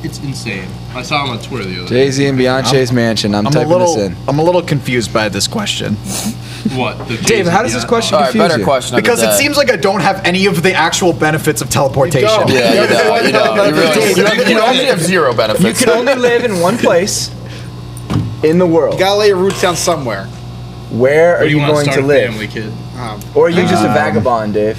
It's insane. I saw him on Twitter the other day. Jay-Z and Beyonce's mansion. I'm typing this in. I'm a little confused by this question What? The Dave, Jay-Z how does this Beyonce- question All right, confuse better you? question. because of it the day. seems like I don't have any of the actual benefits of teleportation. don't. Yeah, you don't. You don't. You really. You actually have zero You benefits. can only live in one place in the world. You gotta lay your roots down somewhere. Where are Or you wanna going start to a live? Family, kid. Or are you just a vagabond, Dave?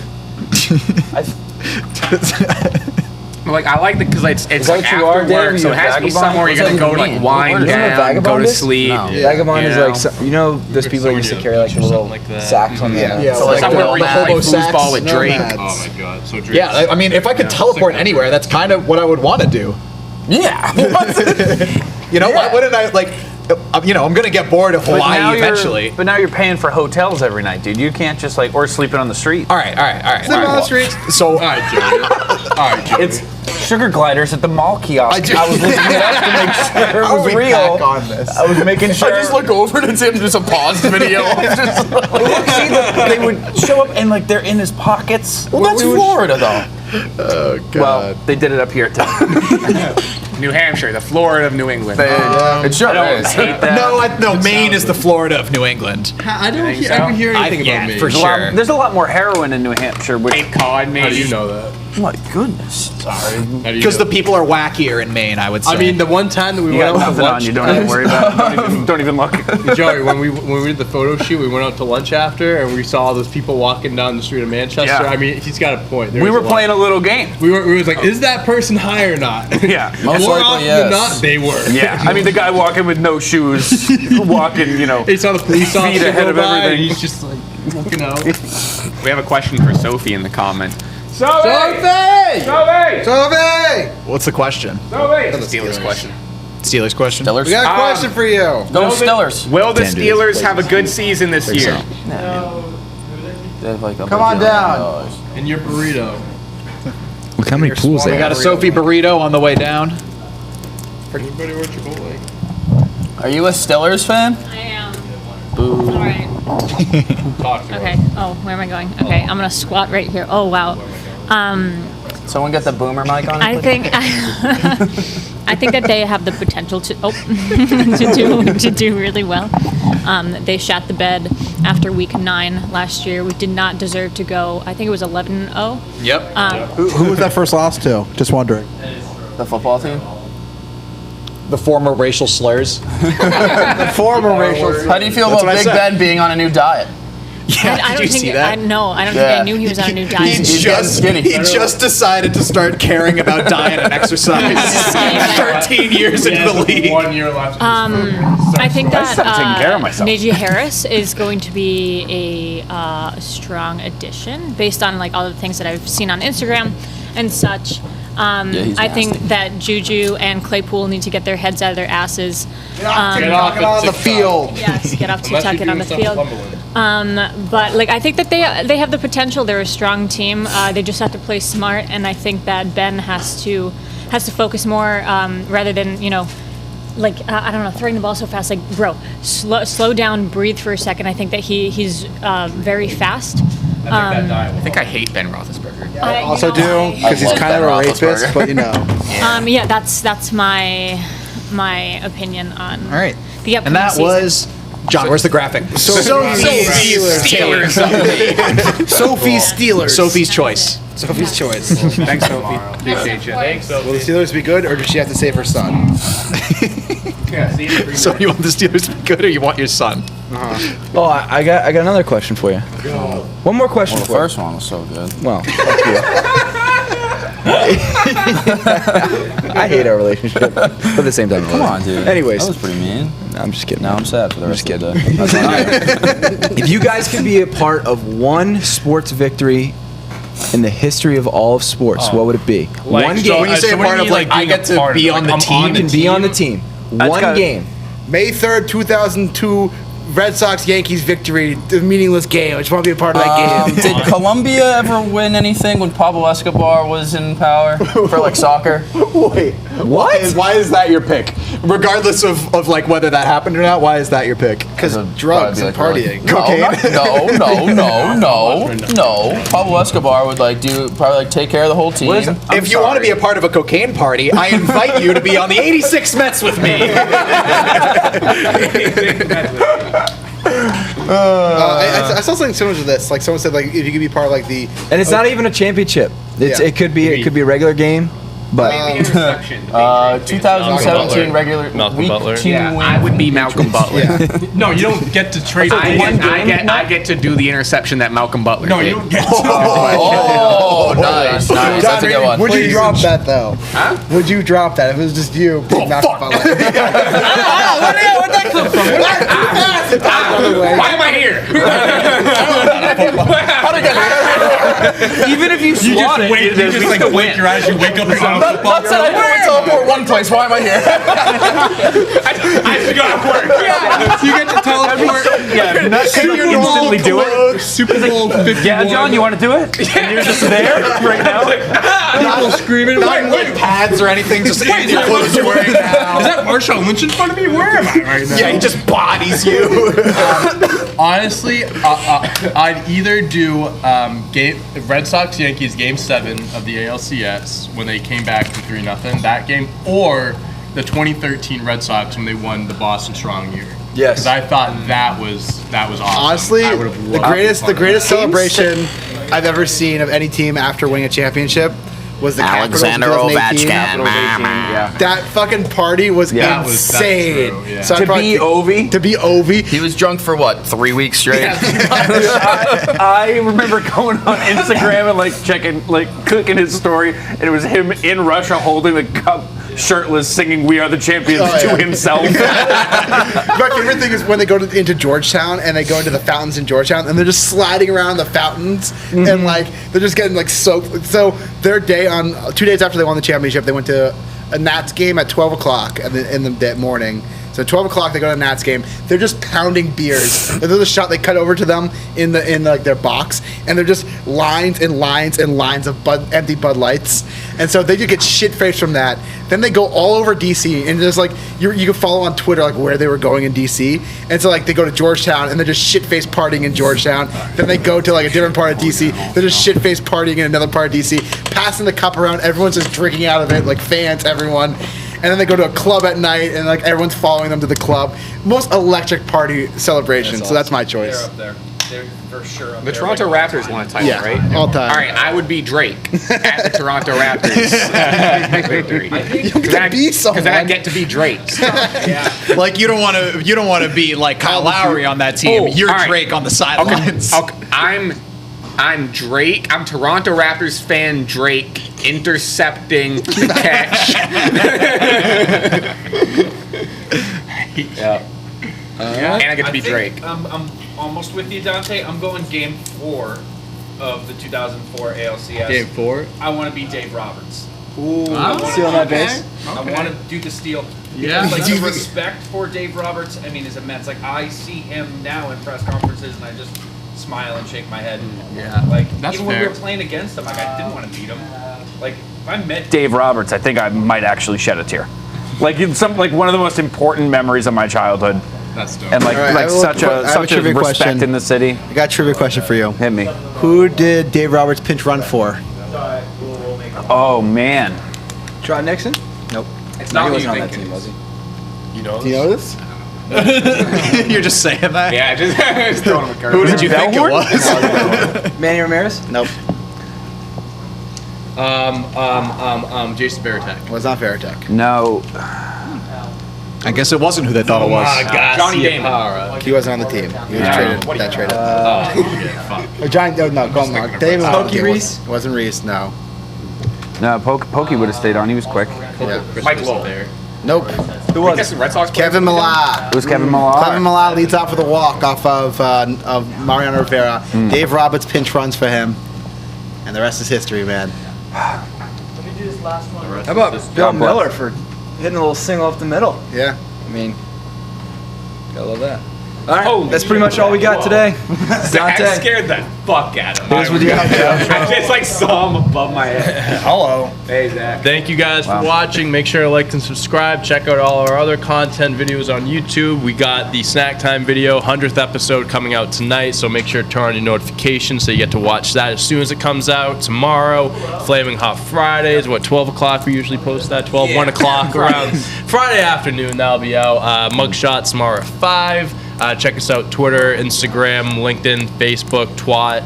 Like I like it because it's that like what you are, after Dave? work, so it You a has to be vagabond? somewhere you're What gonna does go that to mean? like wind You know what a down, vagabond go to is? sleep. No. Vagabond is You like you know those people that used to carry like the little sacks on their Yeah, so like somewhere the where you hobo play sacks. foosball with Drake. Nomads. Oh my god. So Drake's, Yeah, I mean, if I could teleport anywhere, that's kind of what I would want to do. Yeah. You know, why wouldn't I, like, you know, I'm going to get bored of Hawaii eventually. But now you're paying for hotels every night, dude. You can't just like, or sleeping on the street. All right. Sleep on the streets. So, all right, Joey. It's sugar gliders at the mall kiosk. I was looking it up to make sure it how are was we real. back on this? I was making sure. I just look over and it's him just a paused video. Just like, See, they would show up and like they're in his pockets. well, that's Florida though. Oh, God. Well, they did it up here too. New Hampshire, the Florida of New England. It sure is. Hate that. No, Maine is the Florida of New England. I don't think ever so? hear anything about me. for There's a sure. lot- there's a lot more heroin in New Hampshire, which Cape Cod, maybe. How do you know that? My goodness. Because the people are wackier in Maine, I would say. I mean, the one time that we you went got out to nothing on. lunch, You don't even worry about it. Don't even look. Joey, when we did the photo shoot, we went out to lunch after, and we saw those people walking down the street of Manchester. Yeah. I mean, he's got a point. There We was were a playing a lot. little game. We was like, is that person high or not? Yeah. Most More likely, often yes. than not, they were. Yeah. I mean, the guy walking with no shoes, walking, you know, He saw the police feet officer ahead go of by, and everything. he's just like looking out. We have a question for Sophie in the comment. Sophie! Sophie! what's the question? Steelers question. Steelers question? Steelers. We got a question for you. Go Steelers. Will the Can't do this. Steelers have a good season this year? They have like a Come on bajillion down. dollars. And your burrito. Look how many pools We they got have. a Sophie burrito on the way down. Anybody want Chipotle? Are you a Steelers fan? I am. All right. Talk to Okay. Oh, where am I going? Okay, I'm gonna squat right here. Oh wow. Someone get the boomer mic on. I think I think that they have the potential to to do really well. They shat the bed after week 9 last year. We did not deserve to go. I think it was 11-0. Yep. Who was that first loss to? Just wondering. The football team. The former racial slurs. Former racial. How do you feel That's about what I Big said. Ben being on a new diet? Yeah, I did don't you think see that? I don't think Yeah. I knew he was on a new He diet. He's getting skinny. he just decided to start caring about diet and exercise. 13 years into the league. 1 year left. I think that stopped taking care of myself. Najee Harris is going to be a strong addition based on like all the things that I've seen on Instagram and such. he's I think nasty. that Juju and Claypool need to get their heads out of their asses. Get off on the field. Yes, get off to Unless tuck you're it on the doing something field. Cumberland. But like I think that they have the potential. They're a strong team. They just have to play smart, and I think that Ben has to focus more rather than like I don't know, throwing the ball so fast. Like bro, slow down, breathe for a second. I think that he's very fast. I think I hate Ben Roethlisberger. I Also do because he's love kind of Ben a rapist, Roethlisberger. but you know. Yeah, that's my opinion on. All right. The And that upcoming was John. Where's the graphic? Sophie's Steelers. Sophie's choice. Sophie's choice. Thanks, Sophie. Appreciate you. Thanks, Will the Sophie. Steelers be good, or does she have to save her son? Yeah, see you in So you want the Steelers to be good, or you want your son? Oh, I got another question for you. One more question The for you. first one was so good. Well, fuck you. I hate our relationship, but at the same time, I love Come it. on, dude. Anyways, That was pretty mean. I'm just kidding. Now I'm sad for the rest of the day. If you guys could be a part of one sports victory in the history of all of sports, what would it be? Like, one so game. When you say so a what do part you of, mean, like, I being get a to part be of it? on the Like, I'm team? You can be on the team. One gotta- game. May 3rd, 2002, Red Sox Yankees victory, the meaningless game. I just want to be a part of that game. Did Colombia ever win anything when Pablo Escobar was in power for like soccer? Wait, why is that your pick? Regardless of like whether that happened or not, why is that your pick? Because It'd drugs and probably partying. be like, no. Pablo Escobar would like probably like take care of the whole team. If you want to be a part of a cocaine party, I invite you to be on the 86 Mets with me. I saw something similar to this. Like someone said, like if you could be part of like the. And it's not even a championship. Yeah. It could be a regular game. But Maybe interception. 2017 regular Malcolm week Butler. 2 Yeah, win. I would be Malcolm Butler. No, you don't get to trade. I get to do the interception that Malcolm Butler No, did. you don't get to. Oh, nice. That's a good one. Would you drop that though? Huh? Would you drop that if it was just you? Big Malcolm Butler? Where'd that come from? Why am I here? Even if you You swat just it, wake. You just like blink your eyes. You wake up and go. Not said I can only teleport one place. Why am I here? I just got to work. You get to teleport. yeah, not Super Bowl instantly do it. close, Super Bowl 51. Yeah, John, you want to do it? And you're just there right now. People screaming. Not like pads or anything, just look at your clothes you're wearing now. Is that Marshawn Lynch in front of me? Where am I right now? Yeah, he just bodies you. Honestly, I'd either do Red Sox Yankees Game 7 of the ALCS when they came back from 3-0, that game, or the 2013 Red Sox when they won the Boston Strong year. Yes. Because I thought that was awesome. Honestly, I would've the loved greatest celebration I've ever seen of any team after winning a championship was the Alexander Capitals in Ovechkin. 2018. That fucking party was That's insane. true, yeah. So I'd To probably be Ovi? To be Ovi. He was drunk for what, 3 weeks straight? I remember going on Instagram and like checking, like clicking his story, and it was him in Russia holding the cup, shirtless, singing "We Are the Champions" to himself. My favorite thing is when they go into Georgetown and they go into the fountains in Georgetown and they're just sliding around the fountains and like they're just getting like soaked. So their day on 2 days after they won the championship, they went to a Nats game at 12 o'clock in the morning. So 12 o'clock they go to a Nats game. They're just pounding beers. And there's a shot they cut over to them in like their box, and they're just lines and lines and lines of empty Bud Lights. And so they just get shit faced from that. Then they go all over DC, and there's like you can follow on Twitter like where they were going in DC. And so like they go to Georgetown and they're just shit faced partying in Georgetown. Then they go to like a different part of DC. They're just shit faced partying in another part of DC, passing the cup around. Everyone's just drinking out of it, like fans, everyone. And then they go to a club at night, and like everyone's following them to the club. Most electric party celebration. So that's my choice. They're up there. They're for sure up The there. Toronto Raptors won a title, Yeah, right? all time. All right, I would be Drake at the Toronto Raptors victory. You don't get to be someone. Because then I get to be Drake. Like you don't want to be like Kyle Lowry on that team. Oh, You're all right. Drake on the sidelines. Okay, I'm Drake. I'm Toronto Raptors fan Drake intercepting the catch. And I get to be Drake. I'm almost with you, Dante. I'm going Game 4 of the 2004 ALCS. Game 4. I want to be Dave Roberts. I'm still on that base. I want to do the steal. Yeah. Because, like, the respect for Dave Roberts, I mean, is immense. Like, I see him now in press conferences, and I just smile and shake my head. Yeah. Like, That's even when we fair. were playing against him, like, I didn't want to beat him. Like, if I met Dave Roberts, I think I might actually shed a tear. Like it's one of the most important memories of my childhood, That's dope. and like All right, like I have such a trivia respect question. in the city. I got a trivia question for you. Hit me. Who did Dave Roberts pinch run for? Oh man. John Nixon? Nope. It's He not wasn't on you that thinking. team, was he? You know Do you know this? You're just saying that. Yeah, just throwing him a curve. Who did you think it was? Manny Ramirez? Nope. Jason Veritek. It was not Veritek. No. I guess it wasn't who they thought it was. Johnny Damon. He wasn't on the team. He was traded. What do you That traded. Fuck. Johnny, no, go on. Damon was on the Pokey team. Reese? It wasn't Reese, no. No, Pokey would have stayed on. He was quick. Yeah. Mike Lowell. Nope. Who was Guess it? the Red Sox player? Kevin Millar. It was Kevin Millar. Kevin Millar leads off with a walk off of Mariano Rivera. Dave Roberts pinch runs for him. And the rest is history, man. How about Bill God bless. Miller for hitting a little single up the middle? Yeah. I mean, gotta love that. All right, that's pretty much all we got today. That Dante. scared the fuck out of me. Here's what you got. I just like saw him above my head. Hello. Hey, Zach. Thank you guys for watching. Make sure to like and subscribe. Check out all our other content videos on YouTube. We got the Snack Time video, 100th episode coming out tonight, so make sure to turn on your notifications so you get to watch that as soon as it comes out. Tomorrow, Flaming Hot Fridays, 12 o'clock we usually post that, 1 o'clock around Friday afternoon, that'll be out. Mugshots tomorrow at 5. Check us out Twitter, Instagram, LinkedIn, Facebook, Twat.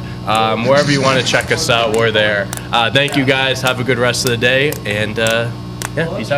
Wherever you want to check us out, we're there. Thank you guys. Have a good rest of the day. And yeah, peace out.